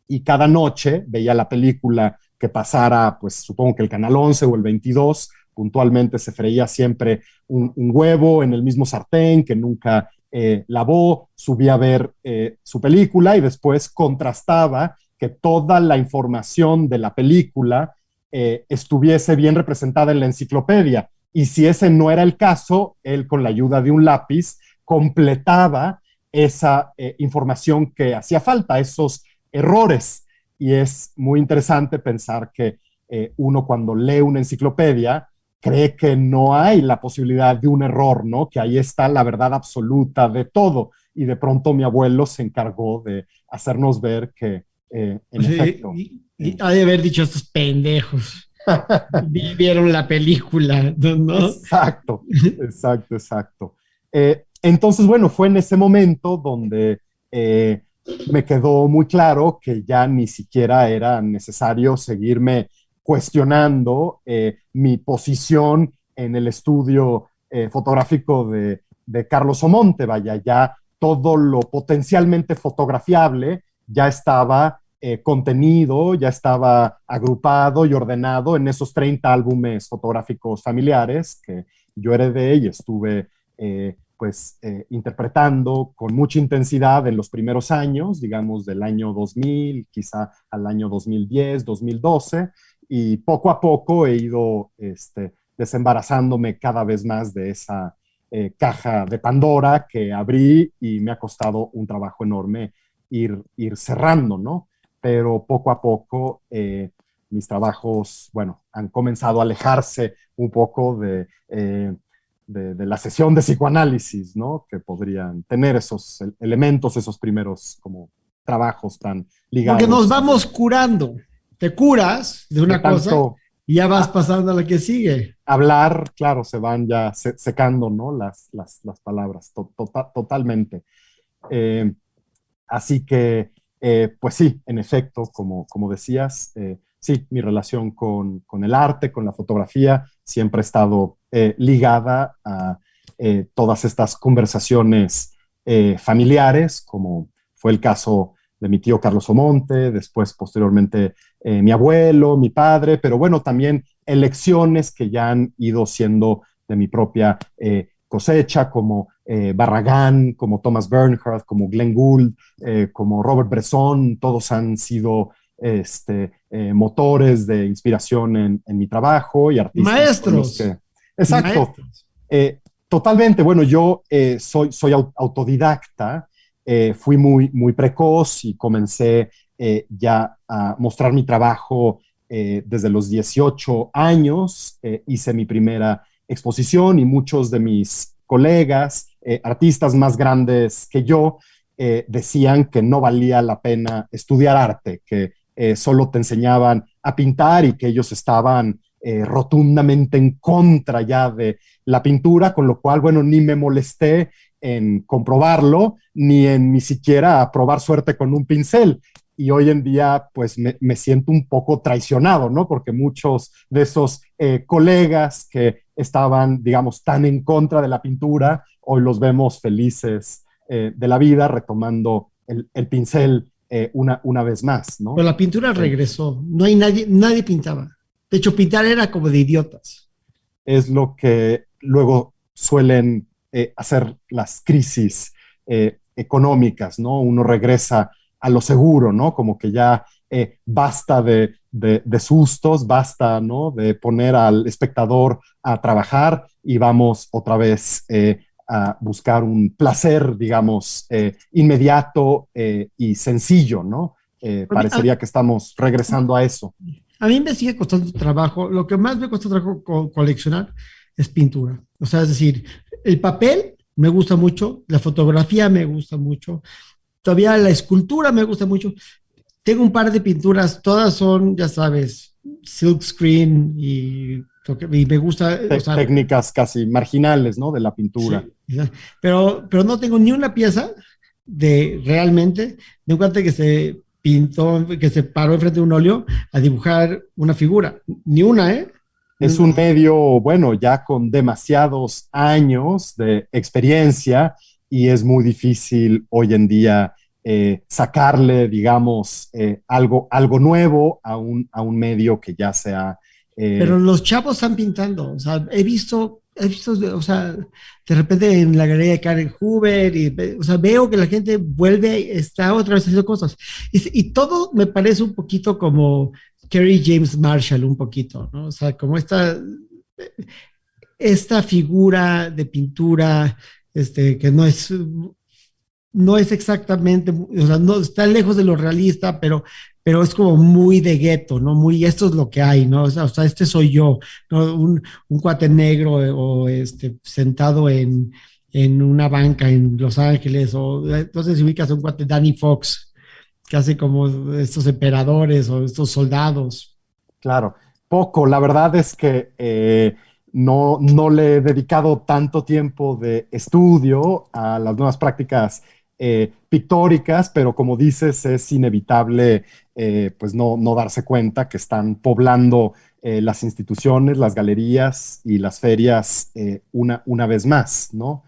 y cada noche veía la película que pasara, pues supongo que el canal 11 o el 22, puntualmente se freía siempre un huevo en el mismo sartén que nunca lavó, subía a ver su película y después contrastaba que toda la información de la película estuviese bien representada en la enciclopedia. Y si ese no era el caso, él con la ayuda de un lápiz completaba esa información que hacía falta, esos errores. Y es muy interesante pensar que uno cuando lee una enciclopedia cree que no hay la posibilidad de un error, ¿no? Que ahí está la verdad absoluta de todo. Y de pronto mi abuelo se encargó de hacernos ver que, en efecto... ha de haber dicho estos pendejos. Vieron la película, ¿no? Exacto, exacto, exacto. Entonces, bueno, fue en ese momento donde me quedó muy claro que ya ni siquiera era necesario seguirme cuestionando mi posición en el estudio fotográfico de Carlos Omonte. Vaya, ya todo lo potencialmente fotografiable ya estaba contenido, ya estaba agrupado y ordenado en esos 30 álbumes fotográficos familiares que yo heredé y estuve pues interpretando con mucha intensidad en los primeros años, digamos del año 2000, quizá al año 2010, 2012, y poco a poco he ido desembarazándome cada vez más de esa caja de Pandora que abrí y me ha costado un trabajo enorme ir cerrando, ¿no? Pero poco a poco mis trabajos, bueno, han comenzado a alejarse un poco de la sesión de psicoanálisis, ¿no? Que podrían tener esos elementos, esos primeros como trabajos tan ligados. Porque nos vamos curando. Te curas de una cosa y ya vas pasando a la que sigue. Hablar, claro, se van ya secando, ¿no? Las palabras, totalmente. Así que, pues sí, en efecto, como decías, sí, mi relación con el arte, con la fotografía, siempre ha estado ligada a todas estas conversaciones familiares, como fue el caso de mi tío Carlos Omonte, después posteriormente mi abuelo, mi padre, pero bueno, también elecciones que ya han ido siendo de mi propia cosecha, como Barragán, como Thomas Bernhard, como Glenn Gould, como Robert Bresson, todos han sido motores de inspiración en mi trabajo y artistas. Maestros. Exacto. Maestros. Totalmente. Bueno, yo soy autodidacta, fui muy precoz y comencé ya a mostrar mi trabajo desde los 18 años. Hice mi primera exposición y muchos de mis colegas, artistas más grandes que yo, decían que no valía la pena estudiar arte, que solo te enseñaban a pintar y que ellos estaban rotundamente en contra ya de la pintura, con lo cual, bueno, ni me molesté en comprobarlo, ni siquiera probar suerte con un pincel. Y hoy en día, pues, me siento un poco traicionado, ¿no? Porque muchos de esos colegas que estaban, digamos, tan en contra de la pintura, hoy los vemos felices de la vida, retomando el pincel una vez más, ¿no? Pero la pintura regresó, no hay nadie pintaba. De hecho, pintar era como de idiotas. Es lo que luego suelen hacer las crisis económicas, ¿no? Uno regresa a lo seguro, ¿no? Como que ya basta de sustos, basta, ¿no? De poner al espectador a trabajar y vamos otra vez a buscar un placer, digamos, inmediato y sencillo, ¿no? Parecería que estamos regresando a eso. A mí me sigue costando trabajo. Lo que más me cuesta trabajo coleccionar es pintura. O sea, es decir, el papel me gusta mucho, la fotografía me gusta mucho, todavía la escultura me gusta mucho. Tengo un par de pinturas, todas son, ya sabes, silk screen y me gusta. O sea, técnicas casi marginales, ¿no? De la pintura. Sí, pero no tengo ni una pieza realmente de un cuate que se pintó, que se paró enfrente de un óleo a dibujar una figura. Ni una, ¿eh? Es un medio, bueno, ya con demasiados años de experiencia y es muy difícil hoy en día sacarle, digamos, algo nuevo a un medio que ya sea... Pero los chavos están pintando, o sea, he visto, o sea, de repente en la galería de Karen Hoover, o sea, veo que la gente vuelve, está otra vez haciendo cosas. Y todo me parece un poquito como Kerry James Marshall, un poquito, ¿no? O sea, como esta figura de pintura, que no es exactamente, o sea, no está lejos de lo realista, pero es como muy de gueto, ¿no? Muy, esto es lo que hay, ¿no? O sea, este soy yo, ¿no? Un cuate negro o sentado en una banca en Los Ángeles, o entonces si ubicas a un cuate Danny Fox, que hace como estos emperadores o estos soldados. Claro, poco. La verdad es que no le he dedicado tanto tiempo de estudio a las nuevas prácticas pictóricas, pero como dices, es inevitable pues no darse cuenta que están poblando las instituciones, las galerías y las ferias una vez más, ¿no?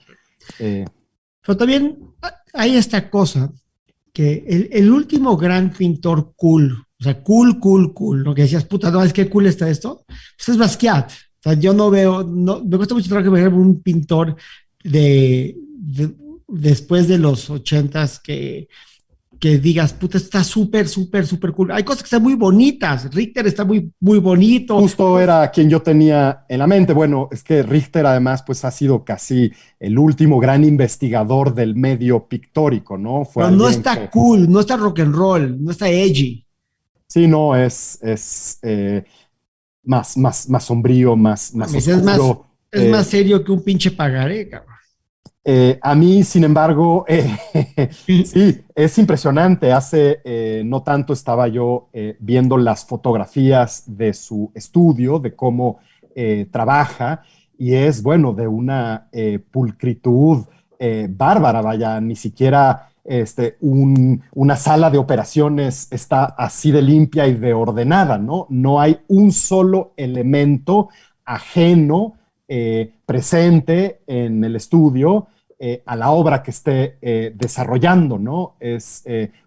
Pero también hay esta cosa, que el último gran pintor cool, o sea, cool, lo que decías, puta, no, es que cool está esto, pues es Basquiat. O sea, yo no veo, me cuesta mucho trabajo ver un pintor después de los 80s que digas, puta, está súper, súper, súper cool. Hay cosas que están muy bonitas. Richter está muy, muy bonito. Justo era quien yo tenía en la mente. Bueno, es que Richter además pues ha sido casi el último gran investigador del medio pictórico, ¿no? Pero no está cool, no está rock and roll, no está edgy. Sí, no, es más sombrío, más oscuro. Es más serio que un pinche pagaré, cabrón. A mí, sin embargo, sí, es impresionante. Hace no tanto estaba yo viendo las fotografías de su estudio, de cómo trabaja, y es, bueno, de una pulcritud bárbara, vaya, ni siquiera una sala de operaciones está así de limpia y de ordenada, ¿no? No hay un solo elemento ajeno presente en el estudio a la obra que esté desarrollando, ¿no? Es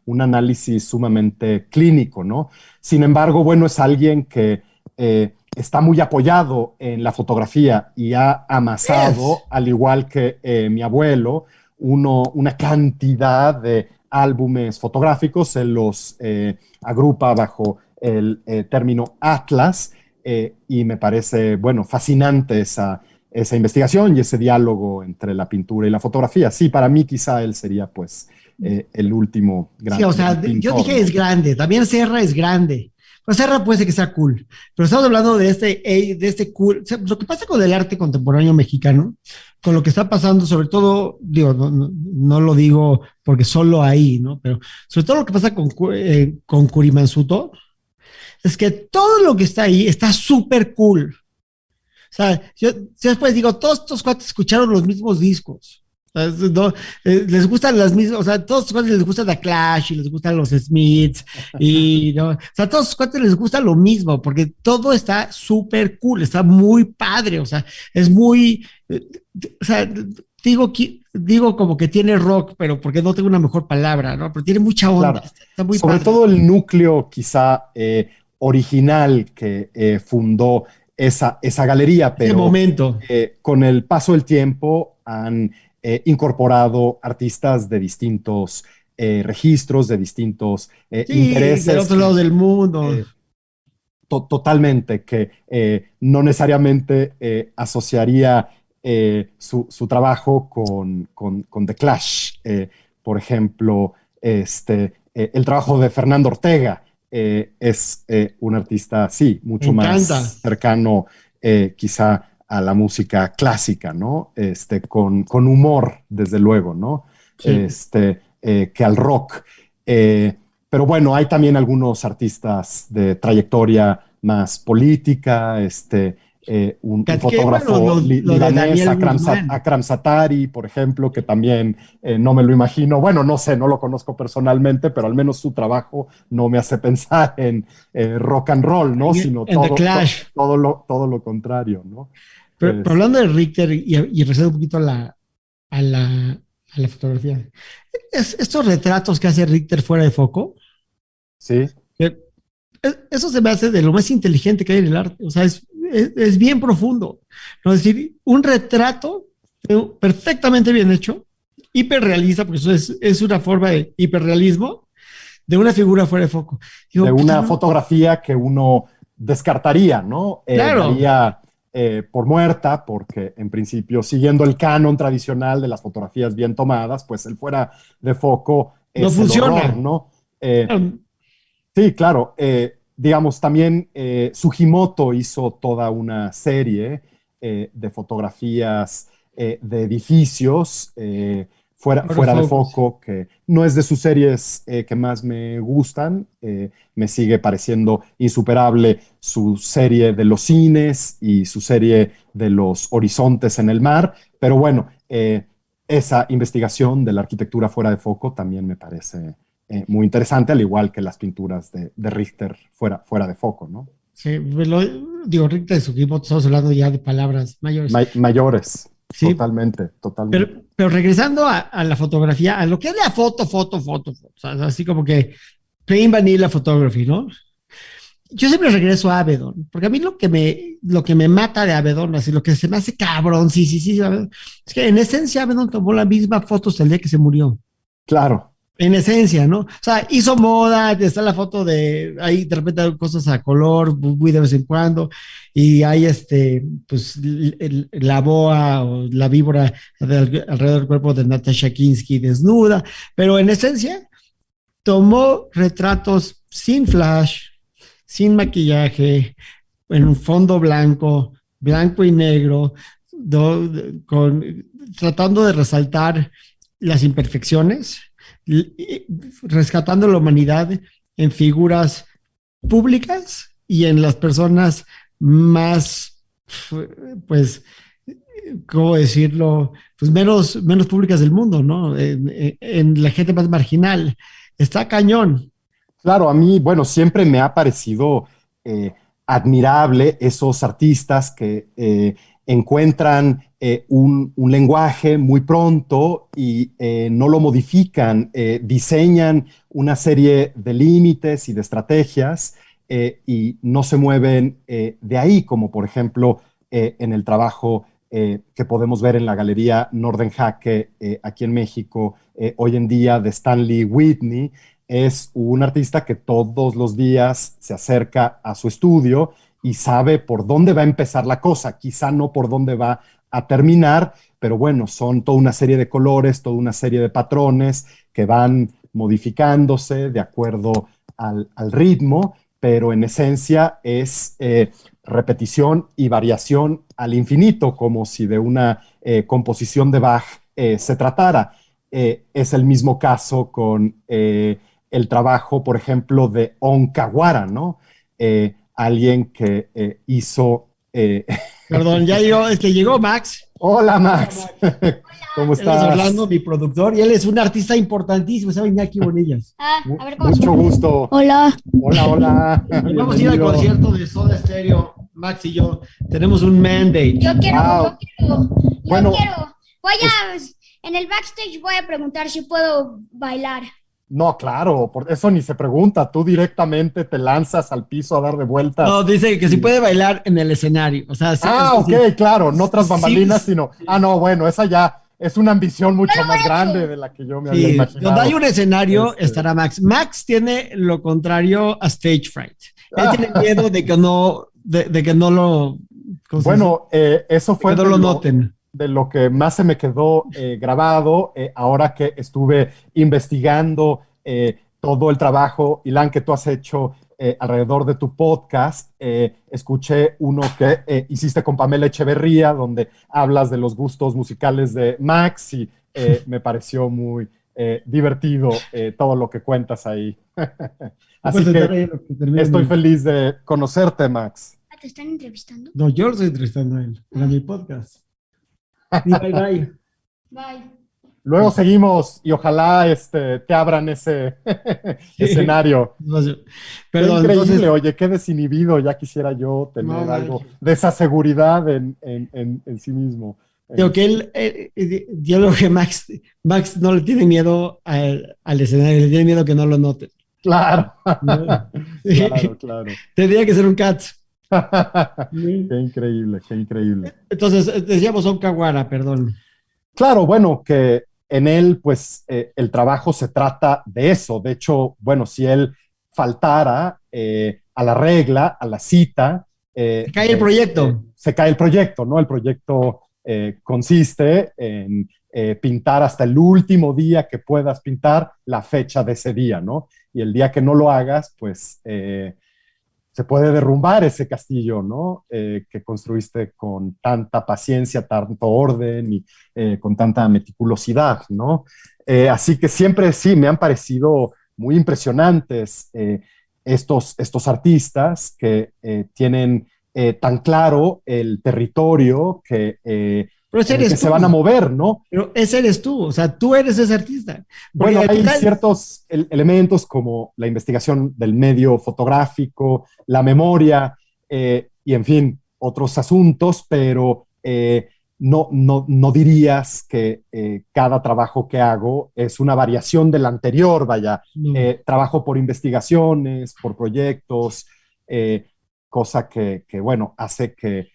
un análisis sumamente clínico, ¿no? Sin embargo, bueno, es alguien que está muy apoyado en la fotografía y ha amasado, al igual que mi abuelo, una cantidad de álbumes fotográficos. Él los agrupa bajo el término Atlas, y me parece, bueno, fascinante esa investigación y ese diálogo entre la pintura y la fotografía. Sí, para mí quizá él sería pues el último gran. Sí, o sea, pintor, yo dije, ¿no? Es grande, también Serra es grande. Pues Serra puede ser que sea cool, pero estamos hablando de este cool. O sea, lo que pasa con el arte contemporáneo mexicano, con lo que está pasando, sobre todo, digo, no lo digo porque solo ahí, ¿no? Pero sobre todo lo que pasa con Kurimansuto, es que todo lo que está ahí está súper cool. O sea, yo después digo, todos estos cuates escucharon los mismos discos. No, les gustan las mismas, o sea, a todos los cuates les gusta The Clash y les gustan los Smiths y no, o sea, a todos los cuates les gusta lo mismo porque todo está súper cool, está muy padre, o sea, es muy, o sea, digo como que tiene rock, pero porque no tengo una mejor palabra, ¿no? Pero tiene mucha onda, claro. Está muy sobre padre. todo el núcleo quizá original que fundó esa galería, pero ese momento. Con el paso del tiempo han incorporado artistas de distintos registros, de distintos intereses. Del otro lado del mundo. Totalmente, que no necesariamente asociaría su trabajo con The Clash. Por ejemplo, el trabajo de Fernando Ortega es un artista, sí, mucho más cercano quizá a la música clásica, ¿no? Con humor, desde luego, ¿no? Sí. Que al rock. Pero bueno, hay también algunos artistas de trayectoria más política, un fotógrafo libanés, Akram Satari, por ejemplo, que también no me lo imagino. Bueno, no sé, no lo conozco personalmente, pero al menos su trabajo no me hace pensar en rock and roll, ¿no? Sino todo lo contrario, ¿no? Pero hablando de Richter y regresando un poquito a la fotografía, estos retratos que hace Richter fuera de foco, sí. Eso se me hace de lo más inteligente que hay en el arte. O sea, es bien profundo. ¿No? Es decir, un retrato perfectamente bien hecho, hiperrealista, porque eso es una forma de hiperrealismo de una figura fuera de foco. Digo, de una fotografía que uno descartaría, ¿no? Claro. Daría por muerta, porque en principio, siguiendo el canon tradicional de las fotografías bien tomadas, pues el fuera de foco no funciona, horror, ¿no? Sí, claro. Digamos, también Sugimoto hizo toda una serie de fotografías de edificios fuera de foco, que no es de sus series que más me gustan. Me sigue pareciendo insuperable su serie de los cines y su serie de los horizontes en el mar. Pero bueno, esa investigación de la arquitectura fuera de foco también me parece muy interesante, al igual que las pinturas de Richter fuera de foco, ¿no? Sí, digo, Richter y Sugimoto, estamos hablando ya de palabras mayores. Mayores, sí. Totalmente. Pero regresando a la fotografía, a lo que es la foto, o sea, así como que plain vanilla photography, ¿no? yo siempre regreso a Avedon, porque a mí lo que me mata de Avedon, así lo que se me hace cabrón, sí, es que en esencia Avedon tomó la misma foto hasta el día que se murió. Claro. En esencia, ¿no? O sea, hizo moda, está la foto de ahí de repente hay cosas a color, muy de vez en cuando, y hay pues la boa o la víbora alrededor del cuerpo de Natasha Kinski desnuda, pero en esencia tomó retratos sin flash, sin maquillaje, en un fondo blanco, blanco y negro, tratando de resaltar las imperfecciones, rescatando la humanidad en figuras públicas y en las personas más, pues, ¿cómo decirlo? Pues menos públicas del mundo, ¿no? En la gente más marginal. Está cañón. Claro, a mí, bueno, siempre me ha parecido admirable esos artistas que encuentran un lenguaje muy pronto y no lo modifican, diseñan una serie de límites y de estrategias y no se mueven de ahí, como por ejemplo en el trabajo que podemos ver en la Galería Nordenhake aquí en México hoy en día de Stanley Whitney. Es un artista que todos los días se acerca a su estudio y sabe por dónde va a empezar la cosa, quizá no por dónde va a terminar, pero bueno, son toda una serie de colores, toda una serie de patrones que van modificándose de acuerdo al ritmo, pero en esencia es repetición y variación al infinito, como si de una composición de Bach se tratara. Es el mismo caso con el trabajo, por ejemplo, de Onkawara, ¿no? Alguien que hizo... Perdón, ya llegó, es que llegó Max. Hola, Max. ¿Cómo Él es estás? Orlando, mi productor, y él es un artista importantísimo, se llama Iñaki Bonillas. A ver cómo Mucho gusto. Hola. Hola. Y vamos a ir al Bienvenido. concierto de Soda Stereo, Max y yo. Tenemos un mandate. Yo quiero, Wow. yo quiero, yo Bueno, quiero. Voy a, en el backstage voy a preguntar si puedo bailar. No, claro, por eso ni se pregunta. Tú directamente te lanzas al piso a dar de vueltas. No, dice que si puede bailar en el escenario. O sea, Ok, claro, no tras bambalinas, sí. sino. No, bueno, esa ya es una ambición mucho No lo más he hecho. grande de la que yo me había Sí, imaginado. donde hay un escenario Este- estará Max. Max tiene lo contrario a stage fright. Él tiene miedo de que no lo. ¿Cómo se Bueno, eso dice? fue Que no lo noten. de lo que más se me quedó grabado ahora que estuve investigando todo el trabajo, Ilan, que tú has hecho alrededor de tu podcast. Escuché uno que hiciste con Pamela Echeverría, donde hablas de los gustos musicales de Max y me pareció muy divertido todo lo que cuentas ahí. Así Puedes estar que ahí en lo que termine estoy mi- feliz de conocerte, Max. ¿Te están entrevistando? No, yo lo estoy entrevistando a él para mi podcast. Y bye bye. Bye. Luego seguimos y ojalá te abran ese escenario. Perdón, Qué increíble, entonces, oye, qué desinhibido. Ya quisiera yo tener No, algo manches. de esa seguridad en sí mismo. digo que él, yo creo que Max no le tiene miedo al escenario, le tiene miedo que no lo noten. Claro, ¿No? Sí. claro. Tendría que ser un cat. Qué increíble, qué increíble. Entonces, decíamos Onkawara, perdón. Claro, bueno, que en él, pues, el trabajo se trata de eso. De hecho, bueno, si él faltara a la regla, a la cita, Se cae el proyecto. se cae el proyecto, ¿no? El proyecto consiste en pintar hasta el último día que puedas pintar la fecha de ese día, ¿no? Y el día que no lo hagas, pues se puede derrumbar ese castillo, ¿no? Que construiste con tanta paciencia, tanto orden y con tanta meticulosidad, ¿no? Así que siempre sí, me han parecido muy impresionantes estos artistas que tienen tan claro el territorio Pero ese en el que eres se tú. van a mover, ¿no? Pero ese eres tú, o sea, tú eres ese artista. Porque Bueno, al hay final- ciertos elementos como la investigación del medio fotográfico, la memoria y, en fin, otros asuntos, pero no dirías que cada trabajo que hago es una variación del anterior, vaya. No. Trabajo por investigaciones, por proyectos, cosa que, bueno, hace que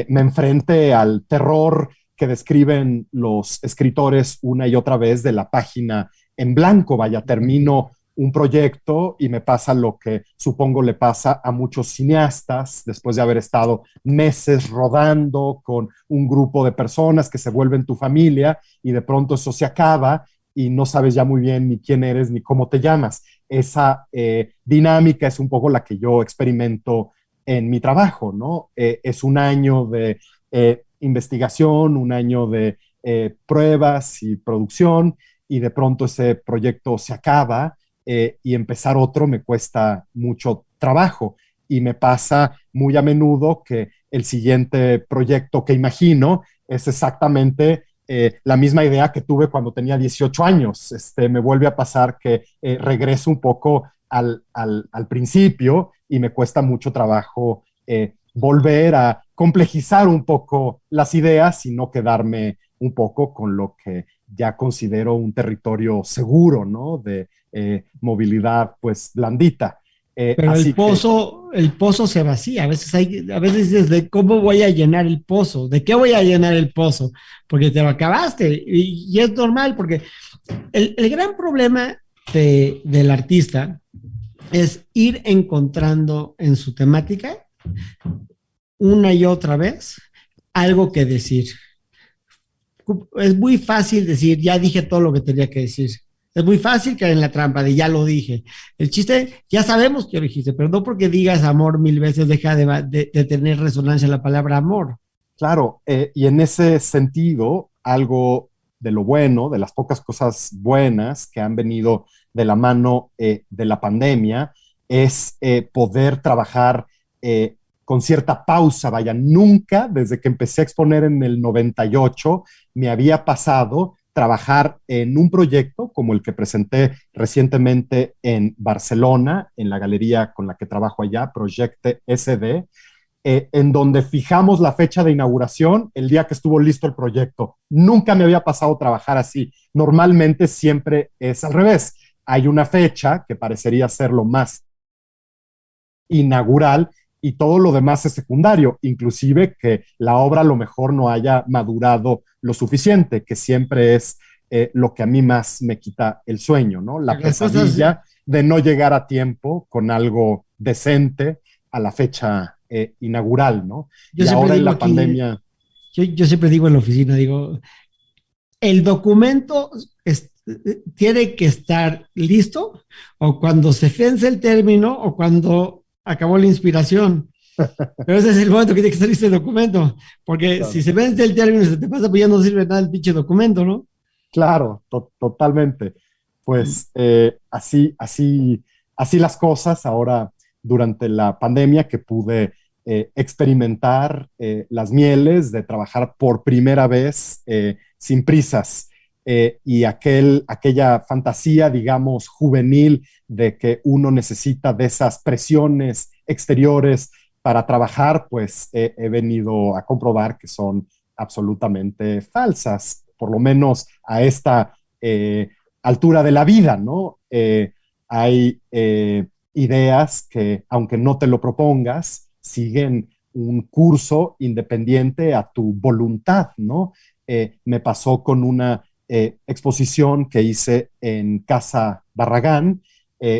me enfrente al terror que describen los escritores una y otra vez de la página en blanco. Vaya, termino un proyecto y me pasa lo que supongo le pasa a muchos cineastas después de haber estado meses rodando con un grupo de personas que se vuelven tu familia y de pronto eso se acaba y no sabes ya muy bien ni quién eres ni cómo te llamas. Esa dinámica es un poco la que yo experimento en mi trabajo, ¿no? Es un año de investigación, un año de pruebas y producción, y de pronto ese proyecto se acaba y empezar otro me cuesta mucho trabajo. Y me pasa muy a menudo que el siguiente proyecto que imagino es exactamente la misma idea que tuve cuando tenía 18 años. Me vuelve a pasar que regreso un poco al principio y me cuesta mucho trabajo volver a complejizar un poco las ideas y no quedarme un poco con lo que ya considero un territorio seguro, ¿no? De movilidad, pues, blandita. Pero el pozo se vacía. A veces dices, ¿de cómo voy a llenar el pozo? ¿De qué voy a llenar el pozo? Porque te lo acabaste. Y es normal, porque el gran problema del artista es ir encontrando en su temática una y otra vez algo que decir. Es muy fácil decir, ya dije todo lo que tenía que decir. Es muy fácil caer en la trampa de ya lo dije. El chiste, ya sabemos que lo dijiste, pero no porque digas amor 1000 veces deja de tener resonancia la palabra amor. Claro, y en ese sentido, algo de lo bueno, de las pocas cosas buenas que han venido de la mano de la pandemia, es poder trabajar con cierta pausa. Vaya, nunca desde que empecé a exponer en el 98 me había pasado trabajar en un proyecto como el que presenté recientemente en Barcelona, en la galería con la que trabajo allá, Projecte SD, en donde fijamos la fecha de inauguración el día que estuvo listo el proyecto. Nunca me había pasado trabajar así. Normalmente siempre es al revés. Hay una fecha que parecería ser lo más inaugural y todo lo demás es secundario, inclusive que la obra a lo mejor no haya madurado lo suficiente, que siempre es lo que a mí más me quita el sueño, ¿no? La pesadilla de no llegar a tiempo con algo decente a la fecha inaugural, ¿no? Yo y ahora en la aquí, pandemia... yo siempre digo en la oficina, digo, el documento tiene que estar listo o cuando se vence el término o cuando acabó la inspiración. Pero ese es el momento que tiene que estar listo el documento, porque claro, si se vence el término y se te pasa, pues ya no sirve nada el pinche documento, ¿no? Claro, totalmente. Pues así las cosas ahora durante la pandemia que pude experimentar las mieles de trabajar por primera vez sin prisas y aquella fantasía, digamos, juvenil de que uno necesita de esas presiones exteriores para trabajar, pues he venido a comprobar que son absolutamente falsas, por lo menos a esta altura de la vida, ¿no? Hay ideas que, aunque no te lo propongas, siguen un curso independiente a tu voluntad, ¿no? Me pasó con una exposición que hice en Casa Barragán,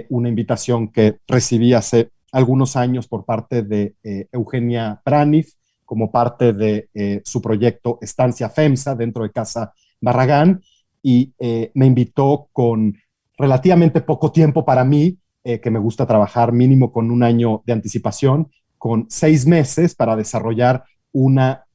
una invitación que recibí hace algunos años por parte de Eugenia Braniff, como parte de su proyecto Estancia FEMSA dentro de Casa Barragán, y me invitó con relativamente poco tiempo para mí, que me gusta trabajar mínimo con un año de anticipación, con 6 meses para desarrollar una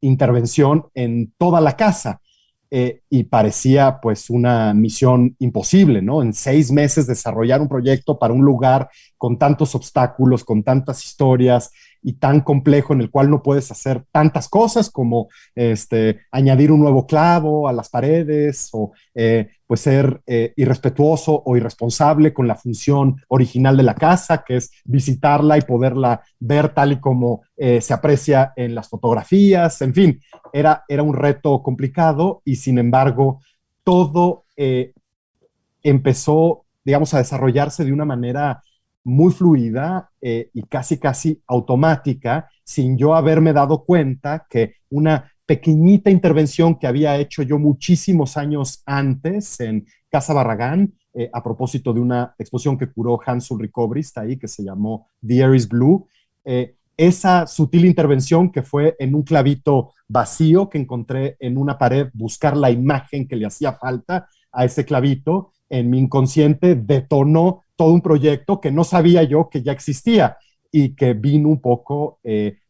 intervención en toda la casa. Y parecía pues una misión imposible, ¿no? En 6 meses desarrollar un proyecto para un lugar con tantos obstáculos, con tantas historias y tan complejo en el cual no puedes hacer tantas cosas como añadir un nuevo clavo a las paredes o pues ser irrespetuoso o irresponsable con la función original de la casa, que es visitarla y poderla ver tal y como se aprecia en las fotografías. En fin, era un reto complicado y sin embargo todo empezó, digamos, a desarrollarse de una manera muy fluida y casi automática, sin yo haberme dado cuenta que una pequeñita intervención que había hecho yo muchísimos años antes en Casa Barragán, a propósito de una exposición que curó Hans Ulrich Obrist ahí, que se llamó The Air is Blue, esa sutil intervención que fue en un clavito vacío que encontré en una pared, buscar la imagen que le hacía falta a ese clavito, en mi inconsciente detonó todo un proyecto que no sabía yo que ya existía y que vino un poco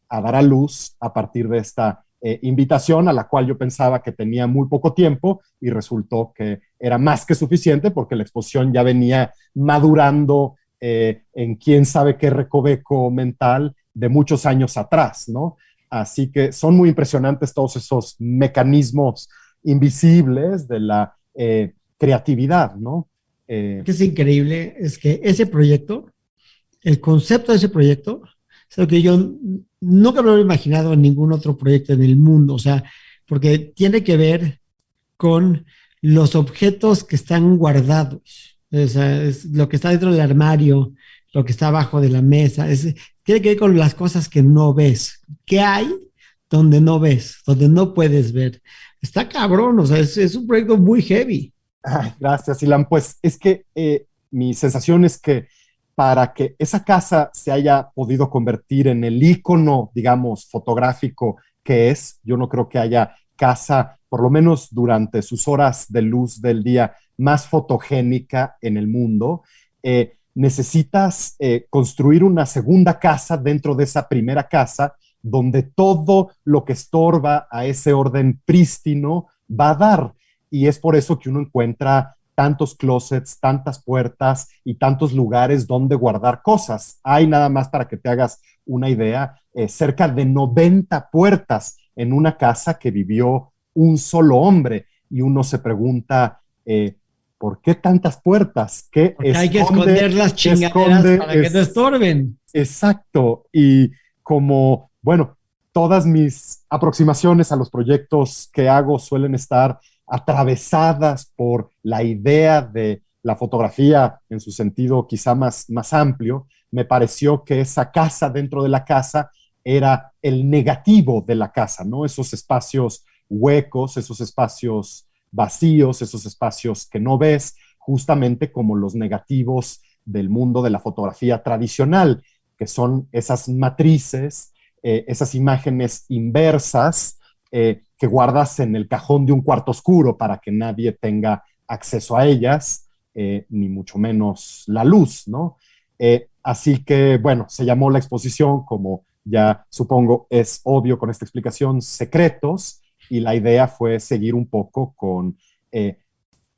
a dar a luz a partir de esta invitación a la cual yo pensaba que tenía muy poco tiempo y resultó que era más que suficiente porque la exposición ya venía madurando en quién sabe qué recoveco mental de muchos años atrás, ¿no? Así que son muy impresionantes todos esos mecanismos invisibles de la creatividad, ¿no? Lo que es increíble es que ese proyecto, el concepto de ese proyecto, es lo que yo nunca me lo he imaginado en ningún otro proyecto en el mundo, o sea, porque tiene que ver con los objetos que están guardados, o sea, es lo que está dentro del armario, lo que está abajo de la mesa, tiene que ver con las cosas que no ves. ¿Qué hay donde no ves, donde no puedes ver? Está cabrón, o sea, es un proyecto muy heavy. Ay, gracias, Ilan. Pues es que mi sensación es que para que esa casa se haya podido convertir en el ícono, digamos, fotográfico que es, yo no creo que haya casa, por lo menos durante sus horas de luz del día, más fotogénica en el mundo. Necesitas construir una segunda casa dentro de esa primera casa, donde todo lo que estorba a ese orden prístino va a dar. Y es por eso que uno encuentra tantos closets, tantas puertas y tantos lugares donde guardar cosas. Hay, nada más para que te hagas una idea, cerca de 90 puertas en una casa que vivió un solo hombre. Y uno se pregunta, ¿por qué tantas puertas? ¿Qué Porque esconde, hay que esconder las chingaderas para que no estorben. Exacto. Y como, bueno, todas mis aproximaciones a los proyectos que hago suelen estar atravesadas por la idea de la fotografía en su sentido quizá más amplio, me pareció que esa casa dentro de la casa era el negativo de la casa, ¿no? Esos espacios huecos, esos espacios vacíos, esos espacios que no ves, justamente como los negativos del mundo de la fotografía tradicional, que son esas matrices, esas imágenes inversas, que guardas en el cajón de un cuarto oscuro para que nadie tenga acceso a ellas, ni mucho menos la luz, ¿no? Así que, bueno, se llamó la exposición, como ya supongo es obvio con esta explicación, Secretos, y la idea fue seguir un poco con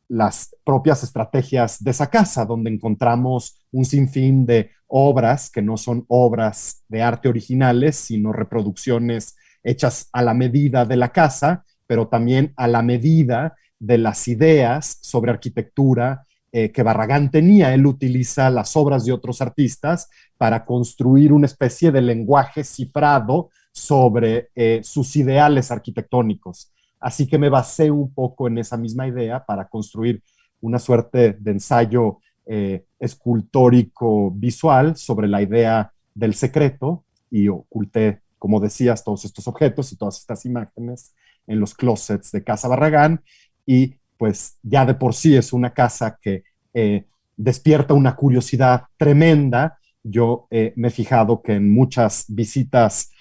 las propias estrategias de esa casa, donde encontramos un sinfín de obras que no son obras de arte originales, sino reproducciones hechas a la medida de la casa, pero también a la medida de las ideas sobre arquitectura que Barragán tenía. Él utiliza las obras de otros artistas para construir una especie de lenguaje cifrado sobre sus ideales arquitectónicos. Así que me basé un poco en esa misma idea para construir una suerte de ensayo escultórico visual sobre la idea del secreto y oculté, como decías, todos estos objetos y todas estas imágenes en los closets de Casa Barragán, y pues ya de por sí es una casa que despierta una curiosidad tremenda. Yo me he fijado que en muchas visitas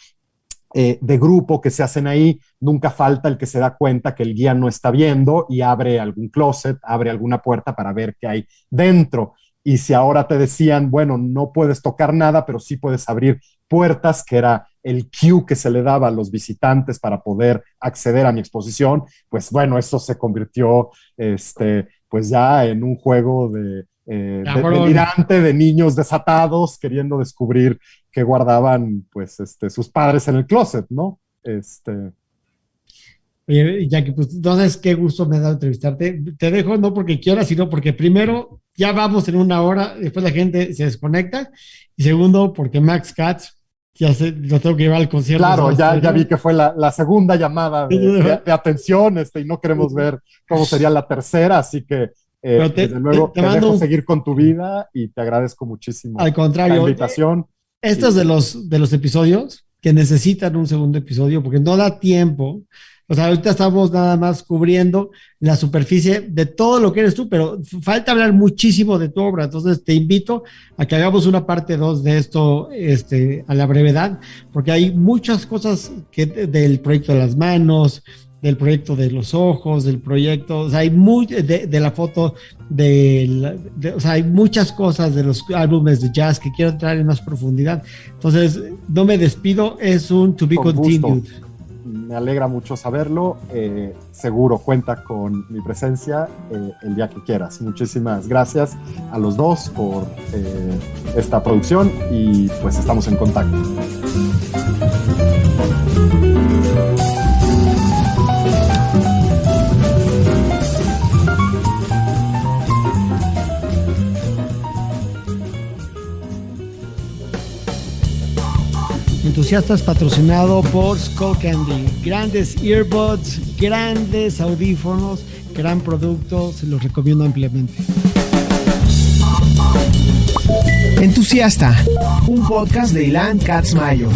de grupo que se hacen ahí, nunca falta el que se da cuenta que el guía no está viendo y abre algún closet, abre alguna puerta para ver qué hay dentro. Y si ahora te decían, bueno, no puedes tocar nada, pero sí puedes abrir puertas, que era el cue que se le daba a los visitantes para poder acceder a mi exposición, pues bueno, eso se convirtió pues ya en un juego delirante de niños desatados queriendo descubrir que guardaban pues sus padres en el closet, ¿no? Oye, Jackie, pues entonces qué gusto me ha dado entrevistarte. Te dejo no porque quiera, sino porque primero ya vamos en una hora, después la gente se desconecta, y segundo porque Max Katz ya lo tengo que llevar al concierto. Claro, ya vi que fue la segunda llamada de atención, y no queremos ver cómo sería la tercera, así que Desde luego, te dejo seguir con tu vida y te agradezco muchísimo al contrario, la invitación. Estos de los episodios que necesitan un segundo episodio porque no da tiempo. O sea, ahorita estamos nada más cubriendo la superficie de todo lo que eres tú, pero falta hablar muchísimo de tu obra. Entonces te invito a que hagamos una parte 2 de esto a la brevedad, porque hay muchas cosas del proyecto de las manos, del proyecto de los ojos, del proyecto, o sea, hay de la foto, o sea, hay muchas cosas de los álbumes de jazz que quiero entrar en más profundidad. Entonces, no me despido, es un to be continued. Me alegra mucho saberlo. Seguro cuenta con mi presencia el día que quieras. Muchísimas gracias a los dos por esta producción y pues estamos en contacto. Entusiastas patrocinado por Skullcandy. Grandes earbuds, grandes audífonos, gran producto, se los recomiendo ampliamente. Entusiasta, un podcast de Ilan Katz Mayo.